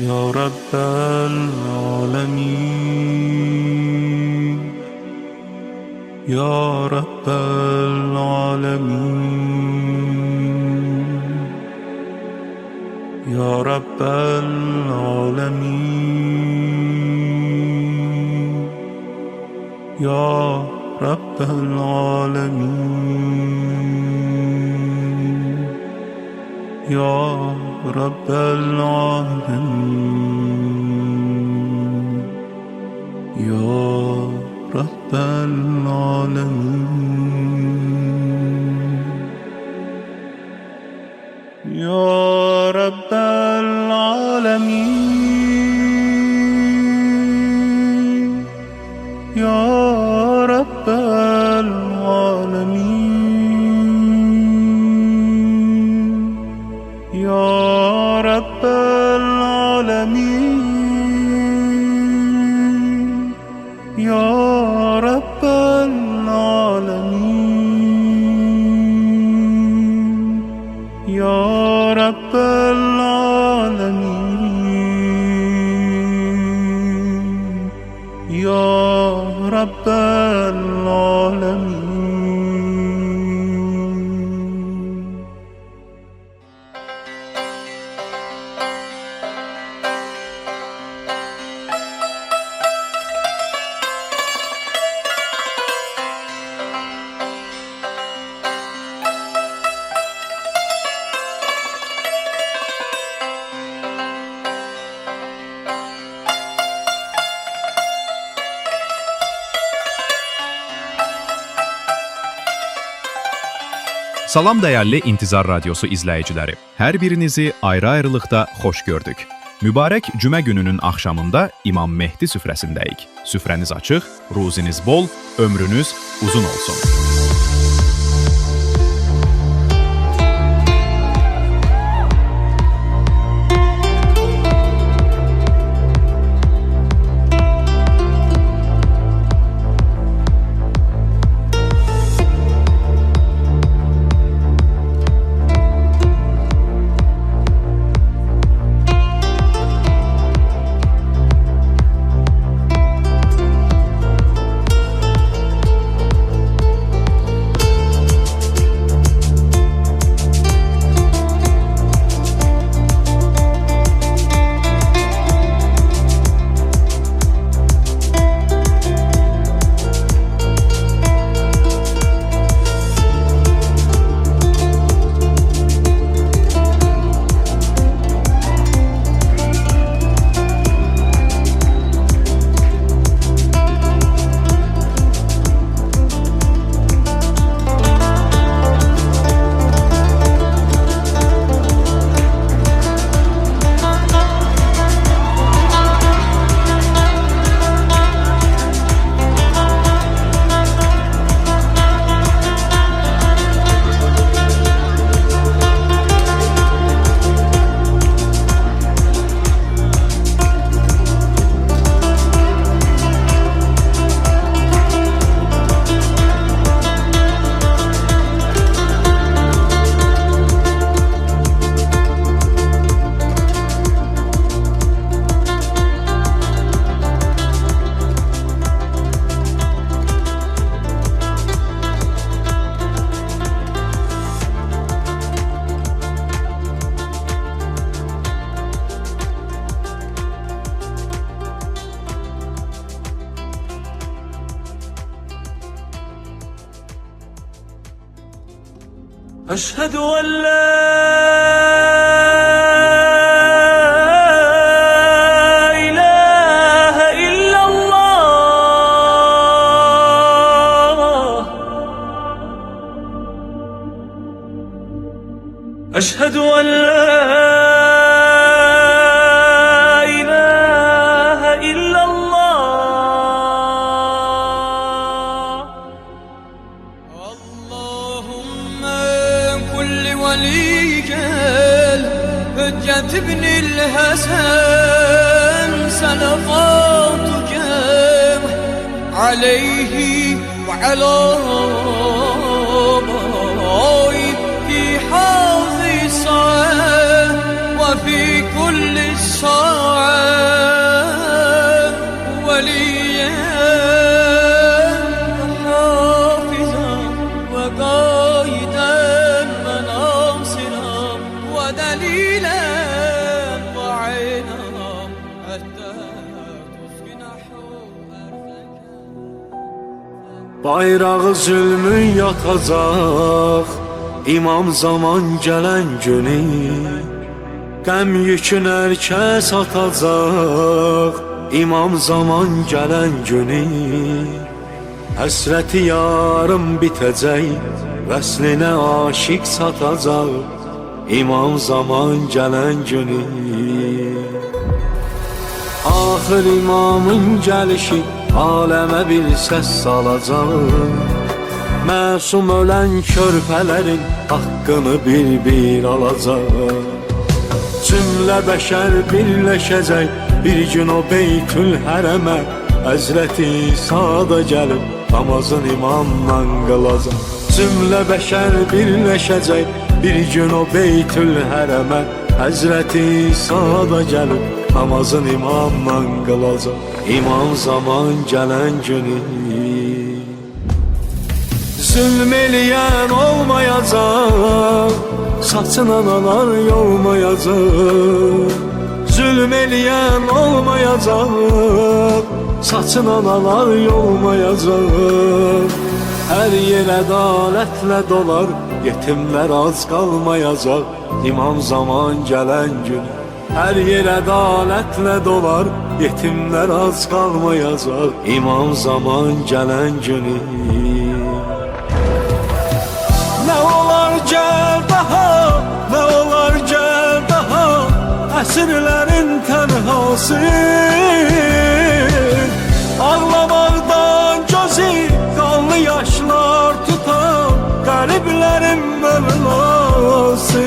يا رب العالمين يا رب العالمين يا رب العالمين يا رب العالمين يا رب العالمين يا رب العالمين يا رب العالمين يا رب العالمين يا رب العالمين يا رب العالمين يا رب العالمين يا رب العالمين. Salam dəyərli İntizar Radiosu izləyiciləri. Hər birinizi ayrı-ayrılıqda xoş gördük. Mübarək cümə gününün axşamında İmam Mehdi süfrəsindəyik. Süfrəniz açıq, ruziniz bol, ömrünüz uzun olsun. أشهد أن لا إله إلا الله أشهد أن لا إله إلا الله اللهم كل وليك الحجة ابن الحسن صلواتك عليه وعلى في حوض الصلاة وفي كل الصلاة Bayrağı zülmün yatacaq, İmam zaman gələn günü. Qəm yükün hər kəs atacaq, İmam zaman gələn günü. Həsrəti yarım bitəcək, vəslinə aşiq satacaq, İmam zaman gələn günü. Axır imamın gəlişi aləmə bir səs salacaq. Məsum ölən körpələrin haqqını bir alacaq. Cümlə bəşər birləşəcək, bir gün o Beytül Hərəmə. Həzrəti İsa da gəlib namazın imamla qılacaq. Cümlə bəşər birləşəcək, bir gün o Beytül Hərəmə. Həzrəti İsa da gəlib namazın imamla qılacaq, İmam zaman gələn günü. Zülm eləyən olmayacaq, saçına nanar yolmayacaq. Zülm eləyən olmayacaq, saçına nanar yolmayacaq. Hər yer ədalətlə dolar, yetimlər az qalmayacaq, İmam zaman gələn günü. Hər yer ədalətlə dolar, yetimlər az qalmayacaq, İmam zaman gələn günü. Nə olar gəl daha, nə olar gəl daha, əsrlərin tənhası. Ağlamaqdan gözü qanlı yaşlar tutan qəriblərin Mövlası.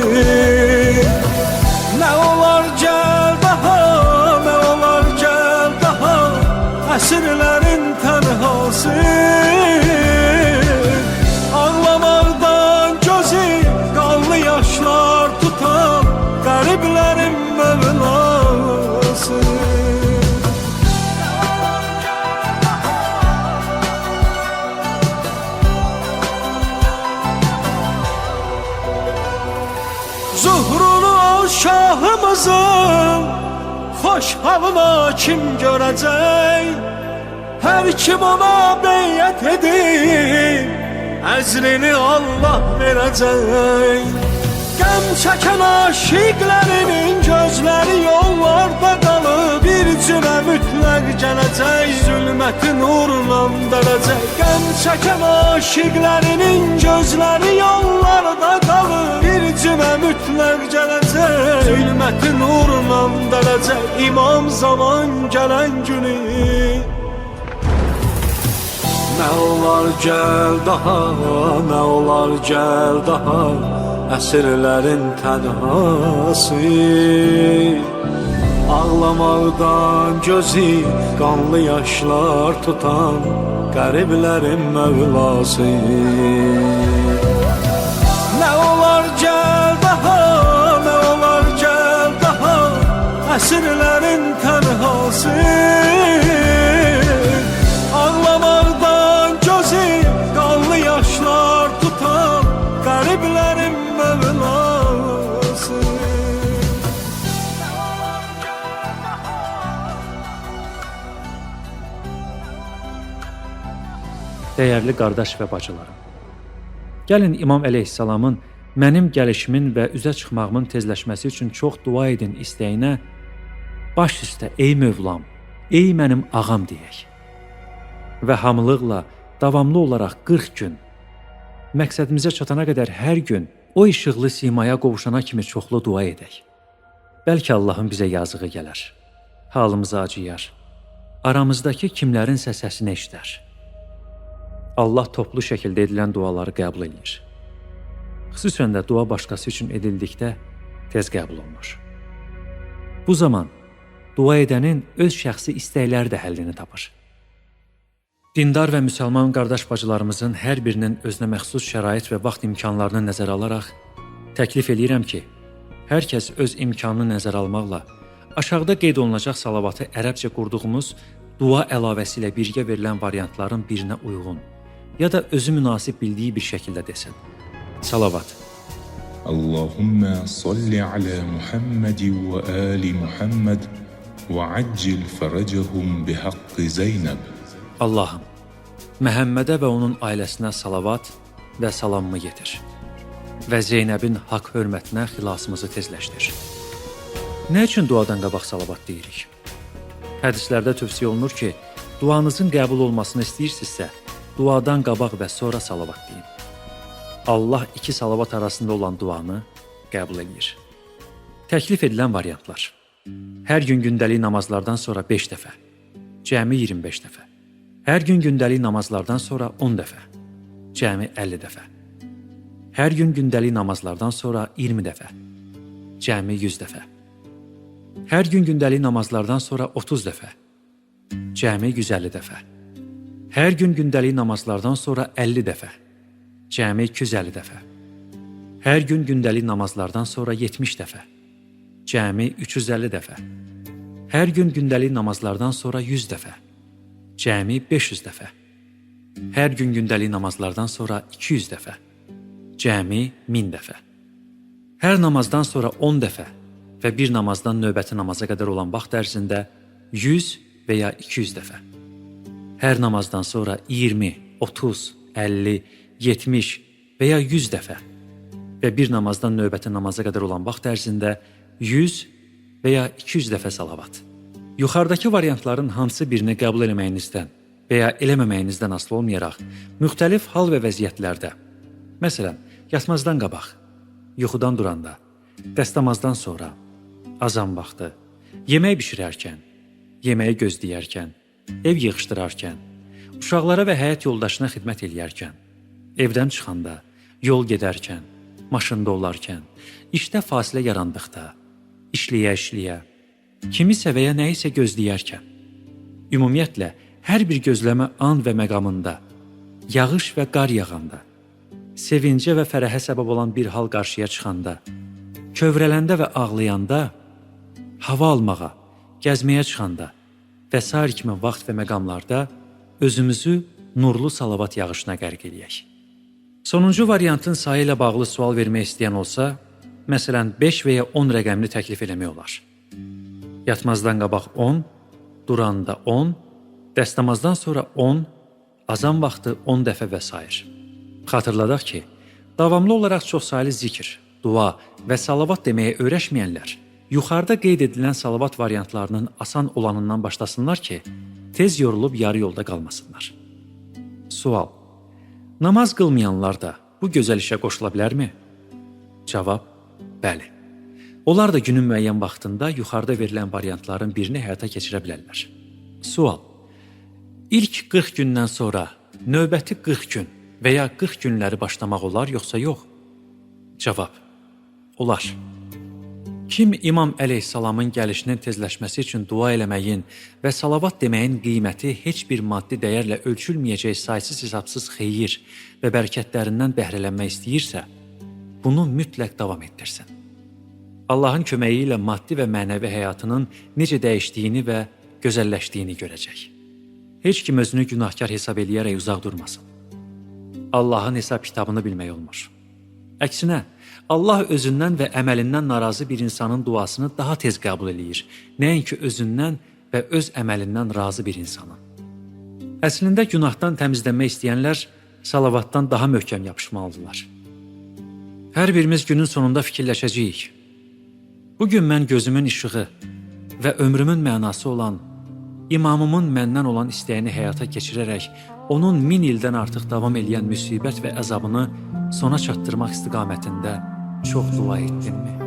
Nə olar gəl daha, nə olar gəl daha, əsrlərin tənhası. Ağlamaqdan gözü qanlı yaşlar tutan qəriblərin Mövlası. Zuhrunu şahımızın xoş halına kim görəcək? Hər kim ona beyət edib, əzrini Allah verəcək. Qəm çəkən aşiqlərinin gözləri yollarda qalıb, bir cürə mütləq gələcək, zülməti nurla dələcək. Qəm çəkən aşiqlərinin gözləri yollarda qalıb, bir cürə mütləq gələcək, zülməti nurla dələcək, İmam zaman gələn günü. Nə olar gəl daha, nə olar gəl daha, əsrlərin tənhası. Ağlamaqdan gözü qanlı yaşlar tutan qəriblərin Mövlası. Nə olar gəl daha, nə olar gəl daha, əsrlərin tənhası. Ağlamaqdan gözü qanlı yaşlar tutan qəriblərin Mövlası. Dəyərli qardaş və bacılarım, gəlin İmam əleyhissalamın mənim gəlişimin və üzə çıxmağımın tezləşməsi üçün çox dua edin istəyinə baş üstə ey Mövlam, ey mənim ağam deyək. Və hamılıqla davamlı olaraq 40 gün, məqsədimizə çatana qədər hər gün o işıqlı simaya qovuşana kimi çoxlu dua edək. Bəlkə Allahın bizə yazığı gələr, halımıza acıyar, aramızdakı kimlərinsə səsini eşidər. Allah toplu şəkildə edilən duaları qəbul edir. Xüsusən də dua başqası üçün edildikdə tez qəbul olunur. Bu zaman dua edənin öz şəxsi istəkləri də həllini tapır. Dindar və müsəlman qardaş bacılarımızın hər birinin özünə məxsus şərait və vaxt imkanlarını nəzərə alaraq təklif edirəm ki, hər kəs öz imkanını nəzərə almaqla aşağıda qeyd olunacaq salavatı ərəbcə qurduğumuz dua əlavəsi ilə birgə verilən variantların birinə uyğun ya da özü münasib bildiyi bir şəkildə desin. Salavat. Allahümme salli ala Muhammed ve ali Muhammed ve accil feracahum bihaqqi Zeynəb. Allahım, Məhəmmədə və onun ailəsinə salavat və salamımı yetir və Zeynəbin haqq hörmətinə xilasımızı tezləşdir. Nə üçün duadan qabaq salavat deyirik? Hədislərdə tövsiyə olunur ki, duanızın qəbul olmasını istəyirsinizsə, duadan qabaq və sonra salavat deyin. Allah iki salavat arasında olan duanı qəbul edir. Təklif edilən variantlar: hər gün gündəlik namazlardan sonra 5 dəfə, cəmi 25 dəfə. Hər gün gündəlik namazlardan sonra 10 dəfə, cəmi 50 dəfə. Hər gün gündəlik namazlardan sonra 20 dəfə, cəmi 100 dəfə. Hər gün gündəlik namazlardan sonra 30 dəfə, cəmi 150 dəfə. Hər gün gündəlik namazlardan sonra 50 dəfə, cəmi 250 dəfə. Hər gün gündəlik namazlardan sonra 70 dəfə, cəmi 350 dəfə. Hər gün gündəlik namazlardan sonra 100 dəfə, cəmi 500 dəfə. Hər gün gündəlik namazlardan sonra 200 dəfə, cəmi 1000 dəfə. Hər namazdan sonra 10 dəfə və bir namazdan növbəti namaza qədər olan vaxt ərzində 100 və ya 200 dəfə. Hər namazdan sonra 20, 30, 50, 70 və ya 100 dəfə və bir namazdan növbəti namaza qədər olan vaxt ərzində 100 və ya 200 dəfə salavat. Yuxarıdakı variantların hansı birini qəbul eləməyinizdən və ya eləməməyinizdən asılı olmayaraq, müxtəlif hal və vəziyyətlərdə, məsələn, yatmazdan qabaq, yuxudan duranda, dəstəmazdan sonra, azan vaxtı, yemək bişirərkən, yeməyi gözləyərkən, ev yığışdırarkən, uşaqlara və həyat yoldaşına xidmət eləyərkən, evdən çıxanda, yol gedərkən, maşında olarkən, işdə fasilə yarandıqda, işləyə-işləyə, kimisə və ya nəyisə gözləyərkən, ümumiyyətlə, hər bir gözləmə an və məqamında, yağış və qar yağanda, sevincə və fərəhə səbəb olan bir hal qarşıya çıxanda, kövrələndə və ağlayanda, hava almağa, gəzməyə çıxanda və sair kimi vaxt və məqamlarda özümüzü nurlu salavat yağışına qərq eləyək. Sonuncu variantın sayı ilə bağlı sual vermək istəyən olsa, məsələn, 5 və ya 10 rəqəmini təklif eləmək olar. Yatmazdan qabaq 10, duranda 10, dəstəmazdan sonra 10, azan vaxtı 10 dəfə və s. Xatırladaq ki, davamlı olaraq çoxsaylı zikr, dua və salavat deməyə öyrəşməyənlər, yuxarıda qeyd edilən salavat variantlarının asan olanından başlasınlar ki, tez yorulub yarı yolda qalmasınlar. Sual: namaz qılmayanlar da bu gözəl işə qoşula bilərmi? Cavab: bəli. Onlar da günün müəyyən vaxtında yuxarıda verilən variantların birini həyata keçirə bilərlər. Sual: İlk 40 gündən sonra növbəti 40 gün və ya 40 günləri başlamaq olar, yoxsa yox? Cavab: olar. Kim İmam əleyhissalamın gəlişinin tezləşməsi üçün dua eləməyin və salavat deməyin qiyməti heç bir maddi dəyərlə ölçülməyəcək saysız-hesabsız xeyir və bərəkətlərindən bəhrələnmək istəyirsə, bunu mütləq davam etdirsin. Allahın köməyi ilə maddi və mənəvi həyatının necə dəyişdiyini və gözəlləşdiyini görəcək. Heç kim özünü günahkar hesab eləyərək uzaq durmasın. Allahın hesab kitabını bilmək olmur. Əksinə, Allah özündən və əməlindən narazı bir insanın duasını daha tez qəbul eləyir, nəinki özündən və öz əməlindən razı bir insanın. Əslində, günahdan təmizlənmək istəyənlər salavatdan daha möhkəm yapışmalıdırlar. Hər birimiz günün sonunda fikirləşəcəyik. Bugün mən gözümün işığı və ömrümün mənası olan, imamımın məndən olan istəyini həyata keçirərək, onun 1000 ildən artıq davam eləyən müsibət və əzabını sona çatdırmaq istiqamətində çox dua etdimmi?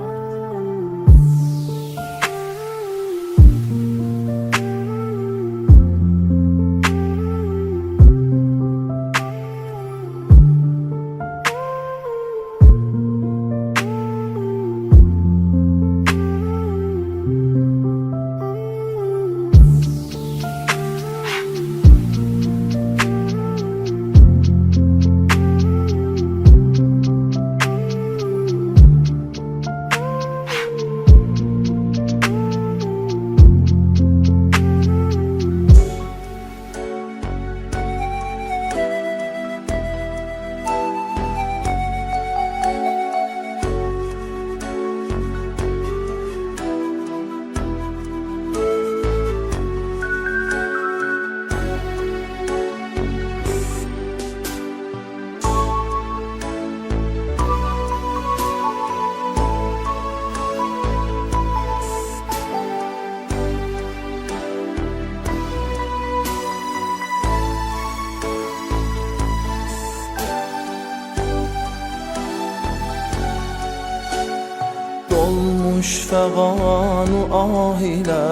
Dolmuş fəğan-ı ah ilə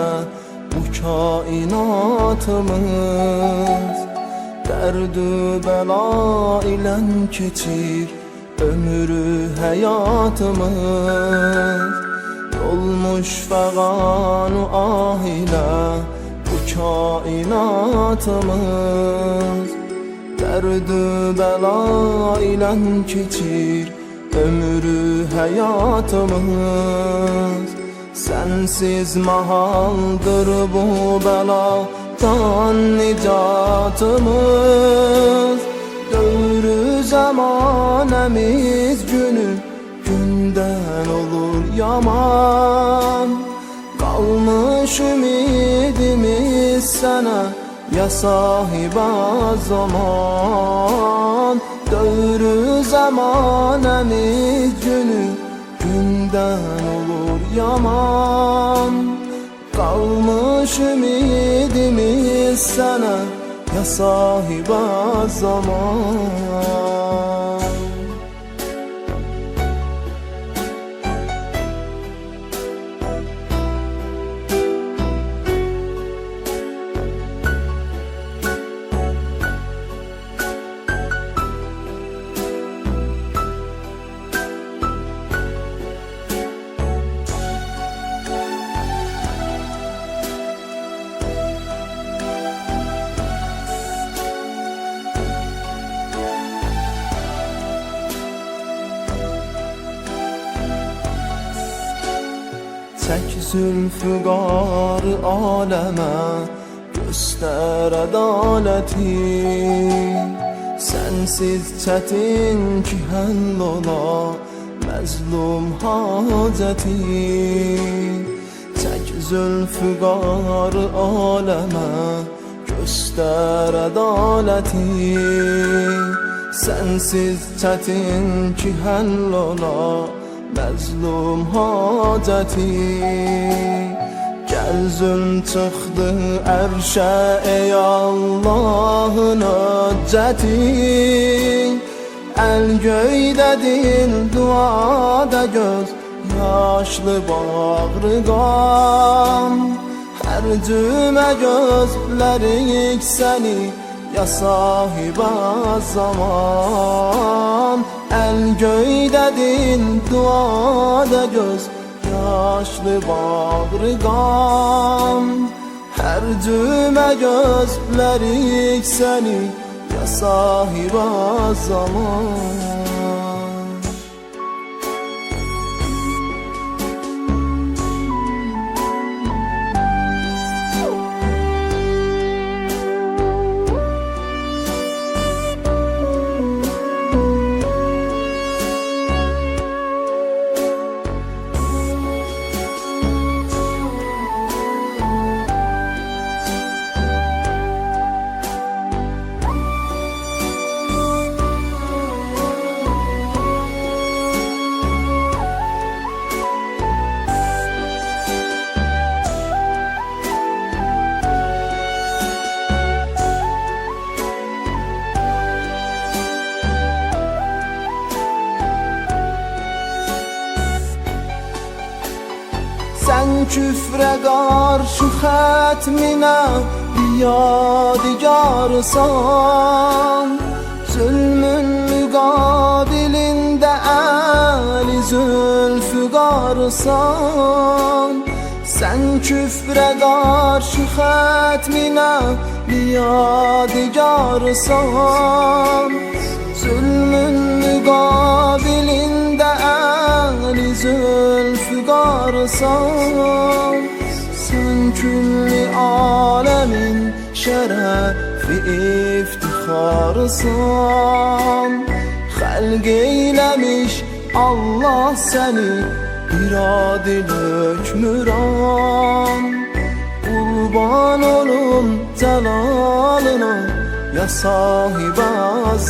bu kainatımız, dərd-ü bəla ilə keçir ömrü həyatımız. Dolmuş fəğan-ı ah ilə bu kainatımız, dərd-ü bəla ilə keçir ömrü həyatımız. Sensiz mahaldır bu beladan nicatımız. Dövrü zamanemiz günü günden olur yaman. Kalmış ümidimiz sana ya sahiba zaman. Dövrü zamanemiz günü günden olur yaman. Kalmış ümidimiz sana ya sahiba zaman. Çək zülfüqar aləmə, göstər ədaləti. Sənsiz çətin ki həll ola məzlum hacəti. Çək zülfüqar aləmə, göstər ədaləti. Sənsiz çətin ki həll ola məzlum hacəti. Gəl zülm çıxdı ərşə ey Allahın höccəti. Əl göydə dil duada göz, yaşlı bağrı qan. Hər cümə gözlərik səni ya sahiba zaman. El göydə dil duada göz, yaşlı bağrı qan. Hər cümə gözlərik səni ya sahiba zaman. Sen küfre karşı xətminə yadigarsan. Zulmün müqabilində əli zülfüqarsan. Sen küfre karşı xətminə yadigarsan. Zulmün müqabilində əli zülfüqarsan. Sen külli alemin şerefi iftixarsan. Xəlq eyləmiş Allah səni bir adil hökmüran. Qurban olum cəlalına ya sahiba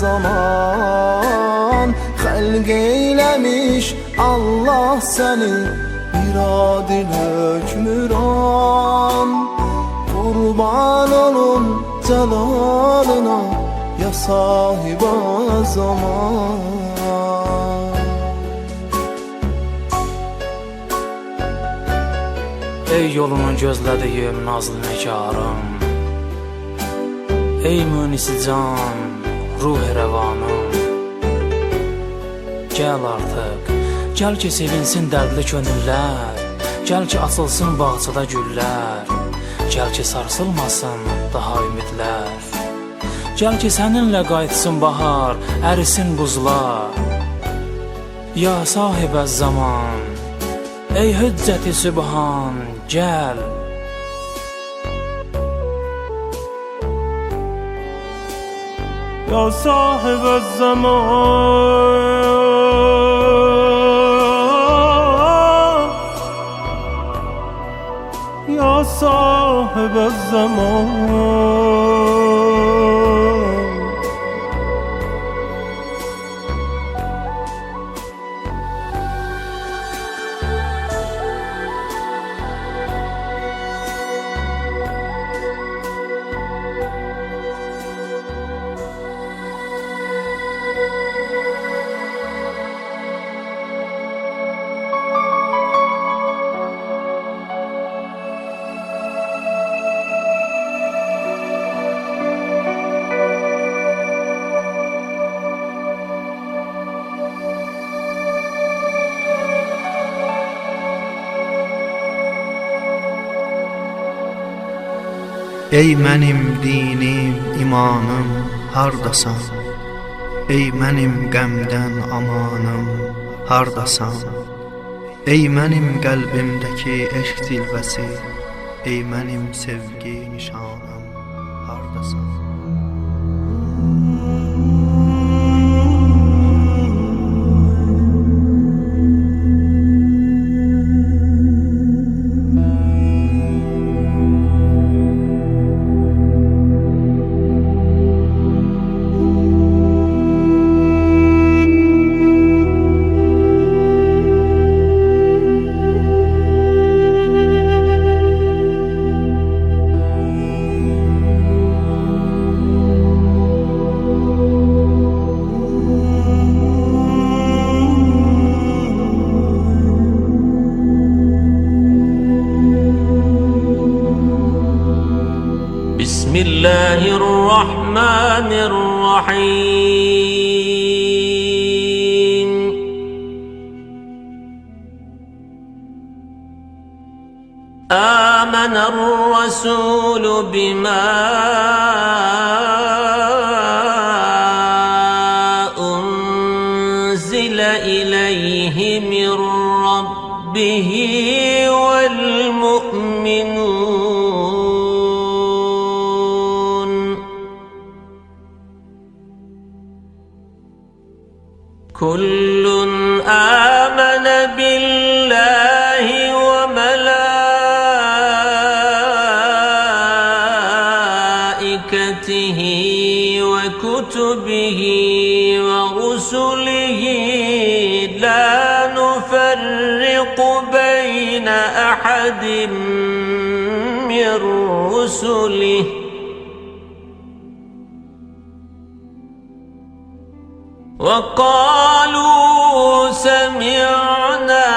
zaman. Xəlq eyləmiş Allah səni bir adil hökmüran. Qurban olum cəlalına ya sahiba zaman. Ey yolunu gözlədiyim nazlı nəkarım, ey münisi can, ruh rəvanım. Gəl artıq, gəl ki sevinsin dərdli könüllər, gəl ki açılsın bağçada güllər, gəl ki sarsılmasın daha ümidlər. Gəl ki səninlə qayıtsın bahar, ərisin buzlar. Ya sahibə zaman, ey hüccəti sübhan, gəl. یا صاحب الزمان یا صاحب الزمان Ey mənim dinim, imanım, hardasan? Ey mənim qəmdən amanım, hardasan? Ey mənim qəlbimdəki eşq cilvəsi, ey mənim sevgi nişanım, hardasan? بسم الله الرحمن الرحيم آمن الرسول بما أنزل إليه من ربه والمؤمنون كل آمن بالله وملائكته وكتبه ورسله لا نفرق بين أحد من رسله وقالوا سمعنا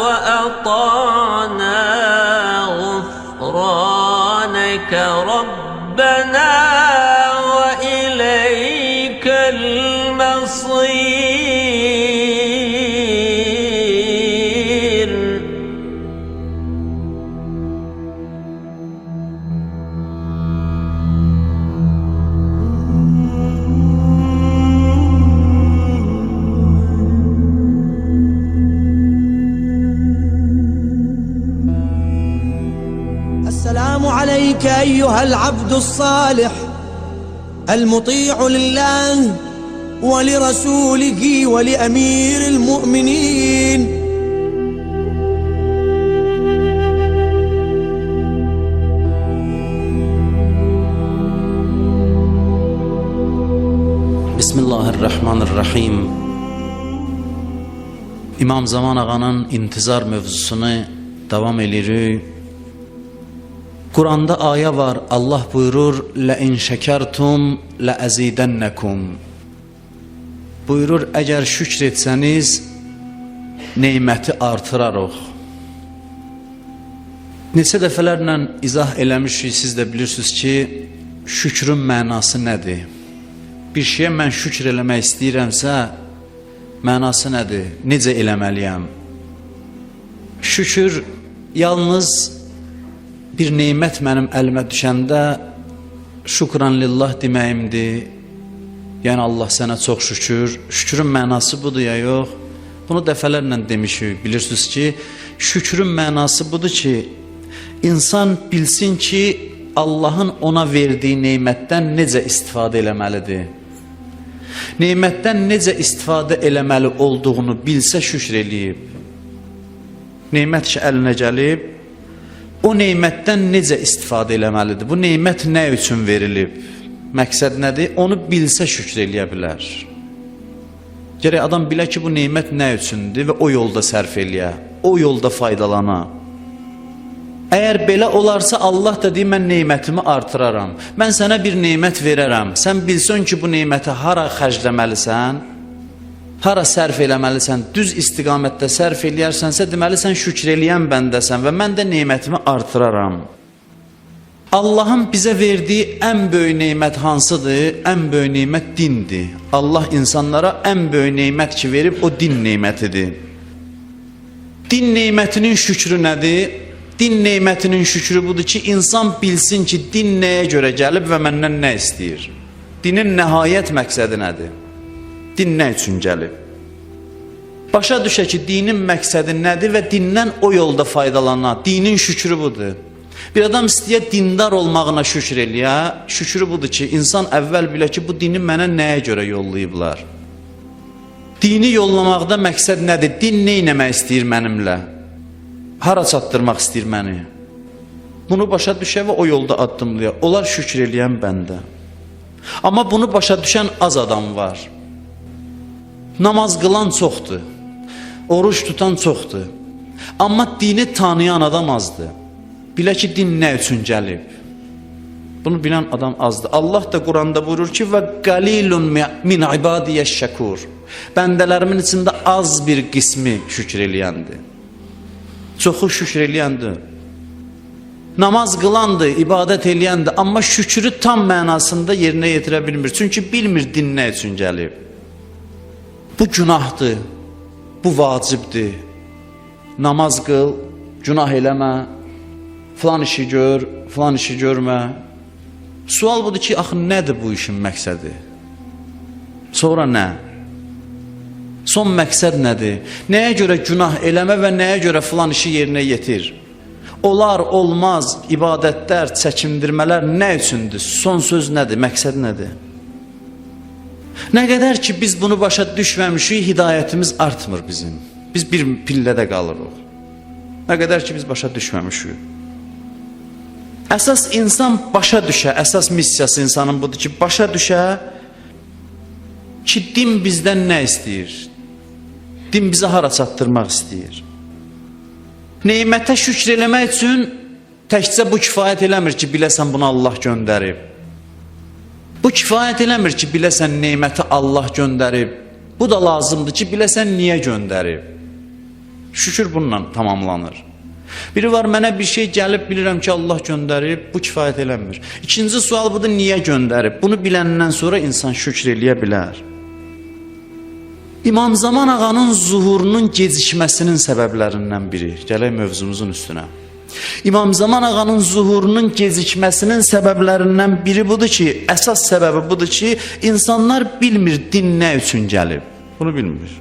وأطعنا غفرانك ربنا وإليك المصير السلام عليك أيها العبد الصالح المطيع لله ولرسوله ولأمير المؤمنين. Bismillahirrahmanirrahim. İmam Zaman ağanın intizar mövzusunu davam edirik. Kur'an'da aya var, Allah buyurur لَاِنْ شَكَرْتُمْ لَاَزِيدَنَّكُمْ. Buyurur, eğer şükretseniz niməti artırarıq. Neçə dəfələrlə izah eləmişik, siz də bilirsiniz ki, şükrün mənası nədir? Bir şeyə mən şükr eləmək istəyirəmsə, mənası nədir? Necə eləməliyəm? Şükür yalnız bir neymət mənim əlimə düşəndə şükran lillah deməyimdir. Yəni Allah sənə çox şükür. Şükrün mənası budur ya yox? Bunu dəfələrlə demişik. Bilirsiniz ki, şükrün mənası budur ki, insan bilsin ki, Allahın ona verdiyi neymətdən necə istifadə eləməlidir. Neymətdən necə istifadə eləməli olduğunu bilsə şükr eləyib. Neymət ki, əlinə gəlib, o neymətdən necə istifadə eləməlidir? Bu neymət nə üçün verilib? Məqsəd nədir? Onu bilsə şükr eləyə bilər. Gərək adam bilə ki, bu neymət nə üçündür və o yolda sərf eləyə, o yolda faydalana. Əgər belə olarsa, Allah da deyir, mən neymətimi artıraram. Mən sənə bir neymət verərəm. Sən bilsən ki, bu neyməti hara xərcləməlisən, hara sərf eləməlisən, düz istiqamətdə sərf eləyərsənsə, deməli sən şükr eləyən bəndəsən və mən də neymətimi artıraram. Allahın bizə verdiyi ən böyük neymət hansıdır? Ən böyük neymət dindir. Allah insanlara ən böyük neymət ki verib, o din neymətidir. Din neymətinin şükrü nədir? Din neymətinin şükrü budur ki, insan bilsin ki, din nəyə görə gəlib və məndən nə istəyir? Dinin nəhayət məqsədi nədir? Din nə üçün gəlib? Başa düşə ki, dinin məqsədi nədir və dindən o yolda faydalana, dinin şükrü budur. Bir adam istəyə dindar olmağına şükür eləyə, şükrü budur ki, insan əvvəl bilə ki, bu dini mənə nəyə görə yollayıblar? Dini yollamaqda məqsəd nədir? Din nə etmək istəyir mənimlə? Hara çatdırmaq istəyir məni? Bunu başa düşə və o yolda addımlaya. Onlar şükür eləyən bəndə. Amma bunu başa düşən az adam var. Namaz qılan çoxdur. Oruç tutan çoxdur. Amma dini tanıyan adam azdır. Bilə ki, din nə üçün gəlib? Bunu bilən adam azdır. Allah da Quranda buyurur ki, və qalilun min ibadiyyəş şəkur. Bəndələrimin içində az bir qismi şükür eləyəndir. Çoxu şükür eləyəndir. Namaz qılandır, ibadət eləyəndir, amma şükrü tam mənasında yerinə yetirə bilmir. Çünki bilmir din nə üçün gəlib. Bu günahdır, bu vacibdir. Namaz qıl, günah eləmə, filan işi gör, filan işi görmə. Sual budur ki, axı nədir bu işin məqsədi? Sonra nə? Son məqsəd nədir? Nəyə görə günah eləmə və nəyə görə filan işi yerinə yetir? Olar, olmaz, ibadətlər, çəkindirmələr nə üçündür? Son söz nədir? Məqsəd nədir? Nə qədər ki, biz bunu başa düşməmişik, hidayətimiz artmır bizim. Biz bir pillədə qalırıq. Nə qədər ki, biz başa düşməmişik. Əsas insan başa düşə, əsas missiyası insanın budur ki, başa düşə ki, din bizdən nə istəyir? Din bizə hara çatdırmaq istəyir? Neymətə şükr eləmək üçün təkcə bu kifayət eləmir ki, biləsən bunu Allah göndərib. Bu kifayət eləmir ki, biləsən neyməti Allah göndərib. Bu da lazımdır ki, biləsən niyə göndərib. Şükür bununla tamamlanır. Biri var, mənə bir şey gəlib, bilirəm ki, Allah göndərib, bu kifayət eləmir. İkinci sual budur, niyə göndərib? Bunu biləndən sonra insan şükür eləyə bilər. İmam Zaman ağanın zuhurunun gecikməsinin səbəblərindən biri. Gələk mövzumuzun üstünə. İmam Zaman ağanın zuhurunun gecikməsinin səbəblərindən biri budur ki, əsas səbəbi budur ki, insanlar bilmir din nə üçün gəlib. Bunu bilmir.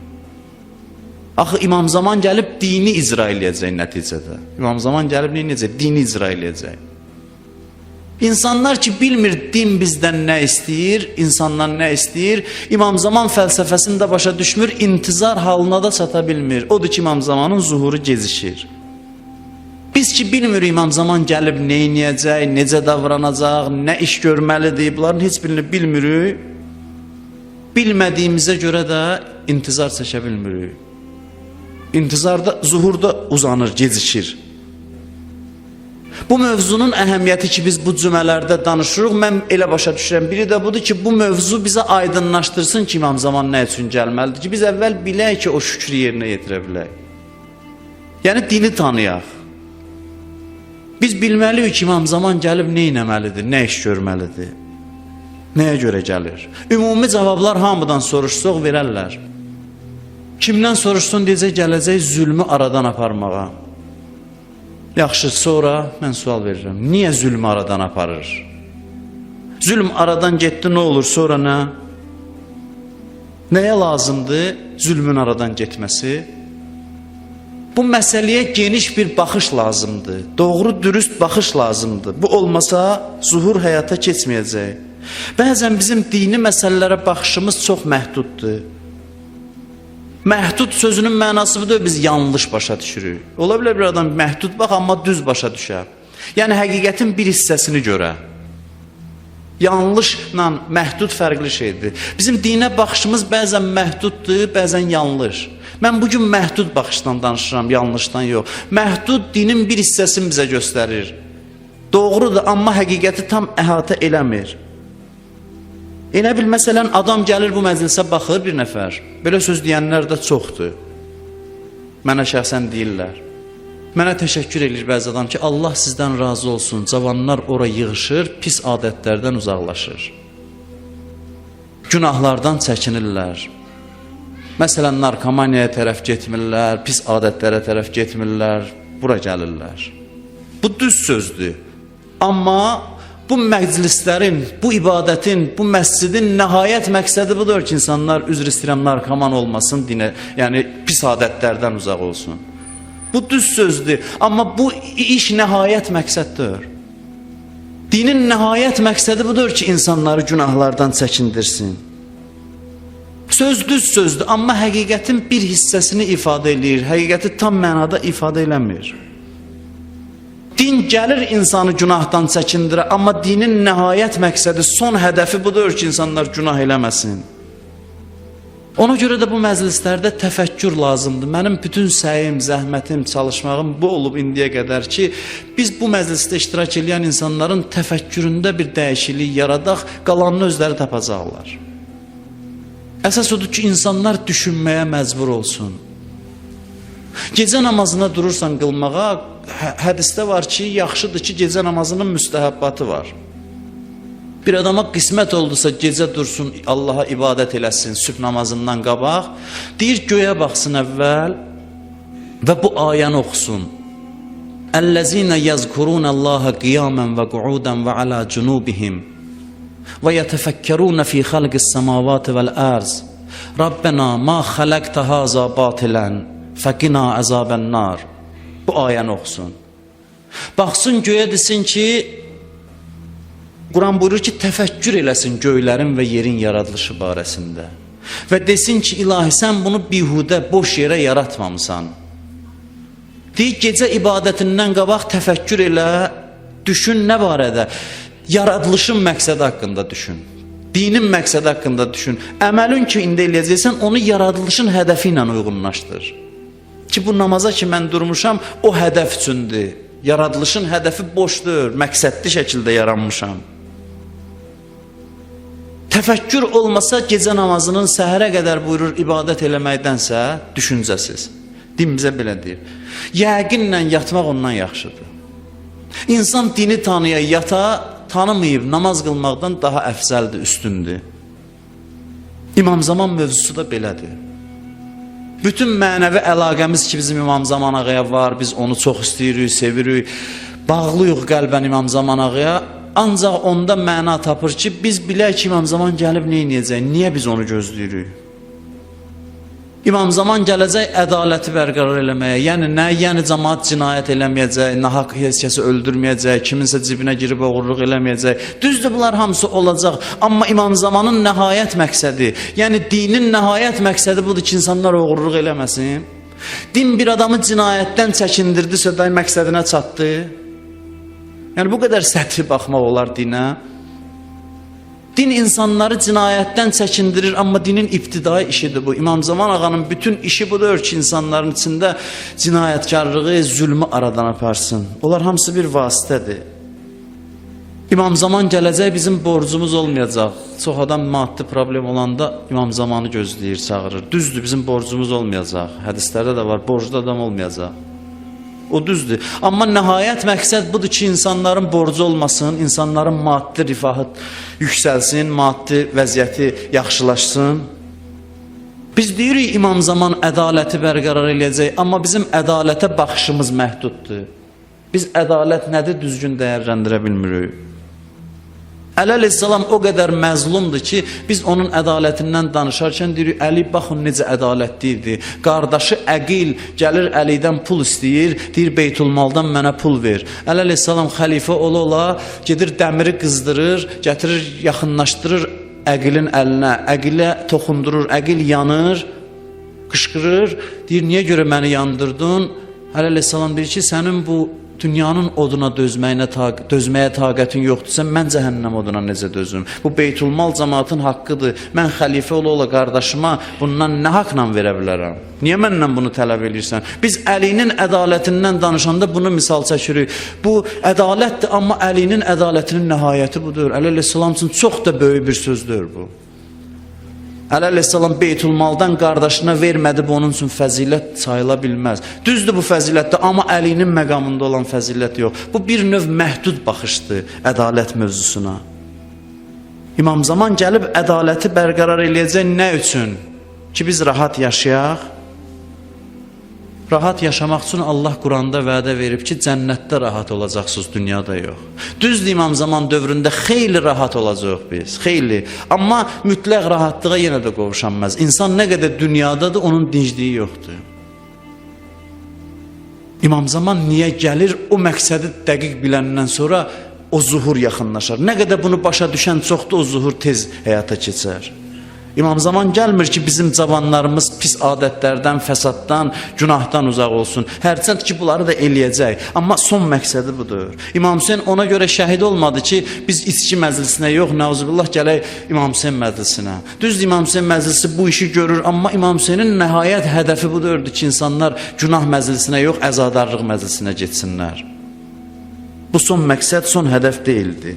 Axı İmam Zaman gəlib dini icra eləyəcək nəticədə. İmam Zaman gəlib necə? Dini icra eləyəcək. İnsanlar ki bilmir din bizdən nə istəyir, insandan nə istəyir, İmam Zaman fəlsəfəsini də başa düşmür, intizar halına da çata bilmir. Odur ki, İmam Zamanın zuhuru gecikir. Biz ki bilmirik İmam Zaman gəlib nə edəcək, necə davranacaq, nə iş görməlidir, bunların heç birini bilmirik. Bilmədiyimizə görə də intizar çəkə bilmirik. İntizarda, zuhurda uzanır, gecikir. Bu mövzunun əhəmiyyəti ki, biz bu cümələrdə danışırıq, mən elə başa düşürəm. Biri də budur ki, bu mövzu bizə aydınlaşdırsın ki, İmam Zaman nə üçün gəlməlidir ki, biz əvvəl bilək ki, o şükrü yerinə yetirə bilək. Yəni, dini tanıyaq. Biz bilməliyik ki, İmam Zaman gəlib nə etməlidir, nə iş görməlidir, nəyə görə gəlir. Ümumi cavablar hamıdan soruşsaq verərlər. Kimdən soruşsun deyəcək, gələcək zülmü aradan aparmağa. Yaxşı, sonra mən sual verirəm. Niyə zülmü aradan aparır? Zülm aradan getdi, nə olur, sonra nə? Nəyə lazımdır zülmün aradan getməsi? Bu məsələyə geniş bir baxış lazımdır. Doğru, dürüst baxış lazımdır. Bu olmasa zuhur həyata keçməyəcək. Bəzən bizim dini məsələlərə baxışımız çox məhduddur. Məhdud sözünün mənası budur, biz yanlış başa düşürük. Ola bilər bir adam məhdud bax, amma düz başa düşər. Yəni həqiqətin bir hissəsini görə. Yanlışla məhdud fərqli şeydir. Bizim dinə baxışımız bəzən məhduddur, bəzən yanlış. Mən bugün məhdud baxışdan danışıram, yanlışdan yox. Məhdud dinin bir hissəsini bizə göstərir. Doğrudur, amma həqiqəti tam əhatə eləmir. Elə bil, məsələn, adam gəlir bu məclisə baxır bir nəfər. Belə söz deyənlər də çoxdur. Mənə şəxsən deyirlər. Mənə təşəkkür edir bəzi adam ki, Allah sizdən razı olsun. Cavanlar ora yığışır, pis adətlərdən uzaqlaşır. Günahlardan çəkinirlər. Məsələn, narkomaniyaya tərəf getmirlər, pis adətlərə tərəf getmirlər, bura gəlirlər. Bu düz sözdür. Amma bu məclislərin, bu ibadətin, bu məscidin nəhayət məqsədi budur ki, insanlar üzr istəyirəm narkoman olmasın, dinə, yəni pis adətlərdən uzaq olsun. Bu düz sözdür, amma bu iş nəhayət məqsəddir. Dinin nəhayət məqsədi budur ki, insanları günahlardan çəkindirsin. Söz düz sözdür, amma həqiqətin bir hissəsini ifadə edir, həqiqəti tam mənada ifadə eləmir. Din gəlir insanı günahdan çəkindirə, amma dinin nəhayət məqsədi, son hədəfi budur ki, insanlar günah eləməsin. Ona görə də bu məclislərdə təfəkkür lazımdır. Mənim bütün səyim, zəhmətim, çalışmağım bu olub indiyə qədər ki, biz bu məclisdə iştirak edən insanların təfəkküründə bir dəyişiklik yaradaq, qalanını özləri tapacaqlar. Əsas odur ki, insanlar düşünməyə məcbur olsun. Gecə namazına durursan qılmağa, hədisdə var ki, yaxşıdır ki, gecə namazının müstəhəbbatı var. Bir adama qismət oldusa gecə dursun, Allaha ibadət eləsin sübh namazından qabaq, deyir göyə baxsın əvvəl və bu ayəni oxusun. Əl-ləzinə yəzkurunəllaha qiyamən və qu'udən və alə cunubihim və yətəfəkkərunə fi xalqis səmavatı vəl-ərz Rabbena ma xələqtə haza batilən fəqina əzabən nar. Bu ayəni oxusun. Baxsın göyə desin ki, Quran buyurur ki, təfəkkür eləsin göylərin və yerin yaradılışı barəsində. Və desin ki, ilahi sən bunu bihudə, boş yerə yaratmamısan. Deyik, gecə ibadətindən qabaq təfəkkür elə, düşün nə barədə? Yaradılışın məqsədi haqqında düşün. Dinin məqsədi haqqında düşün. Əməlin ki, indi eləyəcəksən, onu yaradılışın hədəfi ilə uyğunlaşdır. Ki, bu namaza ki, mən durmuşam, o hədəf üçündür. Yaradılışın hədəfi boşdur, məqsədli şəkildə yaranmışam. Təfəkkür olmasa gecə namazının səhərə qədər buyurur ibadət eləməkdənsə düşüncəsiz. Din bizə belə deyir. Yəqinlə yatmaq ondan yaxşıdır. İnsan dini tanıya yata, tanımayıb namaz qılmaqdan daha əfzəldir, üstündür. İmam Zaman mövzusu da belədir. Bütün mənəvi əlaqəmiz ki bizim İmam Zaman ağaya var, biz onu çox istəyirik, sevirik, bağlıyıq qəlbən İmam Zaman ağaya. Ancaq onda məna tapır ki, biz bilək ki, İmam Zaman gəlib nə edəcək, niyə biz onu gözləyirik? İmam Zaman gələcək ədaləti bərqərar eləməyə, yəni nə? Yəni cəmaat cinayət eləməyəcək, nahaq heç kəsi öldürməyəcək, kiminsə cibinə girib oğurluq eləməyəcək. Düzdür, bunlar hamısı olacaq, amma İmam Zamanın nəhayət məqsədi, yəni dinin nəhayət məqsədi budur ki, insanlar oğurluq eləməsin. Din bir adamı cinayətdən çəkindirdisə də məqsədinə çatdı. Yəni bu qədər səthi baxmaq olar dinə. Din insanları cinayətdən çəkindirir, amma dinin ibtidai işidir bu. İmam Zaman ağanın bütün işi budur ki, insanların içində cinayətkarlığı, zülmü aradan aparsın. Onlar hamısı bir vasitədir. İmam Zaman gələcək, bizim borcumuz olmayacaq. Çox adam maddi problem olanda İmam Zamanı gözləyir, çağırır. Düzdür, bizim borcumuz olmayacaq. Hədislərdə də var, borclu adam olmayacaq. o düzdür. Amma nəhayət məqsəd budur ki, insanların borcu olmasın, insanların maddi rifahı yüksəlsin, maddi vəziyyəti yaxşılaşsın. Biz deyirik İmam Zaman ədaləti bərqərar eləyəcək, amma bizim ədalətə baxışımız məhduddur. Biz ədalət nədir düzgün dəyərləndirə bilmirik. Əli əleyhissalam o qədər məzlumdur ki, biz onun ədalətindən danışarkən deyirik, Əli baxın necə ədalətli idi. Qardaşı Əqil gəlir Əlidən pul istəyir, deyir Beytulmaldan mənə pul ver. Əli əleyhissalam xəlifə ola-ola gedir dəmiri qızdırır, gətirir, yaxınlaşdırır Əqilin əlinə, Əqilə toxundurur, Əqil yanır, qışqırır, deyir niyə görə məni yandırdın? Əli əleyhissalam deyir ki, sənin bu dünyanın oduna dözməyə taqətin yoxdursa, mən cəhənnəm oduna necə dözüm? Bu Beytulmal cəmaatın haqqıdır. Mən xəlifə ola-ola qardaşıma bundan nə haqla verə bilərəm? Niyə məndən bunu tələb edirsən? Biz Əlinin ədalətindən danışanda bunu misal çəkirik. Bu ədalətdir, amma Əlinin ədalətinin nəhayəti budur. Əli əleyhissalam üçün çox da böyük bir sözdür bu. Əli əleyhissalam Beytulmaldan qardaşına vermədi, bu onun üçün fəzilət sayıla bilməz. Düzdür bu fəzilətdir, amma Əlinin məqamında olan fəzilət yox. Bu bir növ məhdud baxışdır ədalət mövzusuna. İmam Zaman gəlib ədaləti bərqərar eləyəcək nə üçün? Ki biz rahat yaşayaq. Rahat yaşamaq üçün Allah Quranda vədə verib ki, cənnətdə rahat olacaqsınız, dünyada yox. Düzdür, İmam Zaman dövründə xeyli rahat olacaq biz, xeyli. Amma mütləq rahatlığa yenə də qovuşanmaz. İnsan nə qədər dünyadadır, onun dincliyi yoxdur. İmam Zaman niyə gəlir? O məqsədi dəqiq biləndən sonra o zuhur yaxınlaşar. Nə qədər bunu başa düşən çoxdur, o zuhur tez həyata keçər. İmam Zaman gəlmir ki, bizim cavanlarımız pis adətlərdən, fəsaddan, günahdan uzaq olsun. Hərçənd ki, bunları da eləyəcək. Amma son məqsədi budur. İmam Hüseyin ona görə şəhid olmadı ki, biz içki məclisinə yox, nəuzubillah gələk İmam Hüseyin məclisinə. Düzdür, İmam Hüseyin məclisi bu işi görür, amma İmam Hüseynin nəhayət hədəfi budur ki, insanlar günah məclisinə yox, əzadarlıq məclisinə getsinlər. Bu son məqsəd, son hədəf deyildi.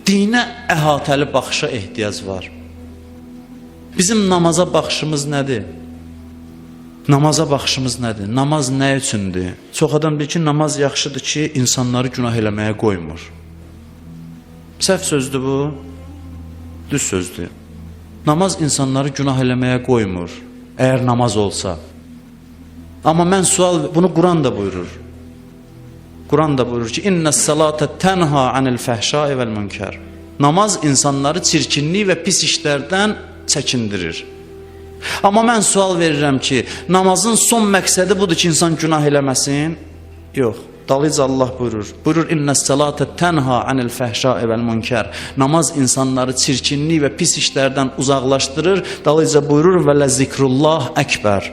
Dinə əhatəli baxışa ehtiyac var. Bizim namaza baxışımız nədir? Namaza baxışımız nədir? Namaz nə üçündür? Çox adam deyir ki, namaz yaxşıdır ki, insanları günah eləməyə qoymur. Səhv sözdür bu, düz sözdür. Namaz insanları günah eləməyə qoymur, əgər namaz olsa. Amma mən bunu Quran da buyurur. Quran da buyurur ki, İnnəs-salata tənha anil fəhşai vəl münkər. Namaz insanları çirkinlik və pis işlərdən çəkindirir. Amma mən sual verirəm ki, namazın son məqsədi budur ki, insan günah eləməsin? Yox. Dalıca Allah buyurur. Buyurur, İnnəs-salata tənha anil fəhşai vəl münkər. Namaz insanları çirkinlik və pis işlərdən uzaqlaşdırır. Dalıca buyurur, və ləzikrullah əkbər.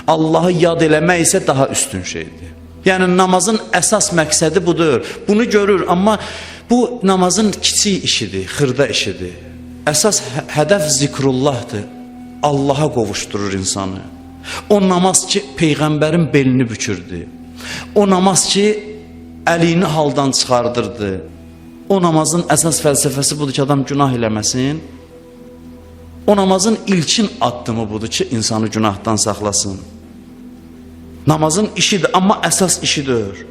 Allahı yad eləmək isə daha üstün şeydir. Yəni namazın əsas məqsədi budur. Bunu görür, amma bu namazın kiçik işidir, xırda işidir. Əsas hədəf zikrullahdır. Allaha qovuşdurur insanı. O namaz ki, Peyğəmbərin belini bükürdü. O namaz ki, əlini haldan çıxardırdı. O namazın əsas fəlsəfəsi budur ki, adam günah eləməsin. O namazın ilkin addımı budur ki, insanı günahdan saxlasın. Namazın işidir, amma əsas işidir.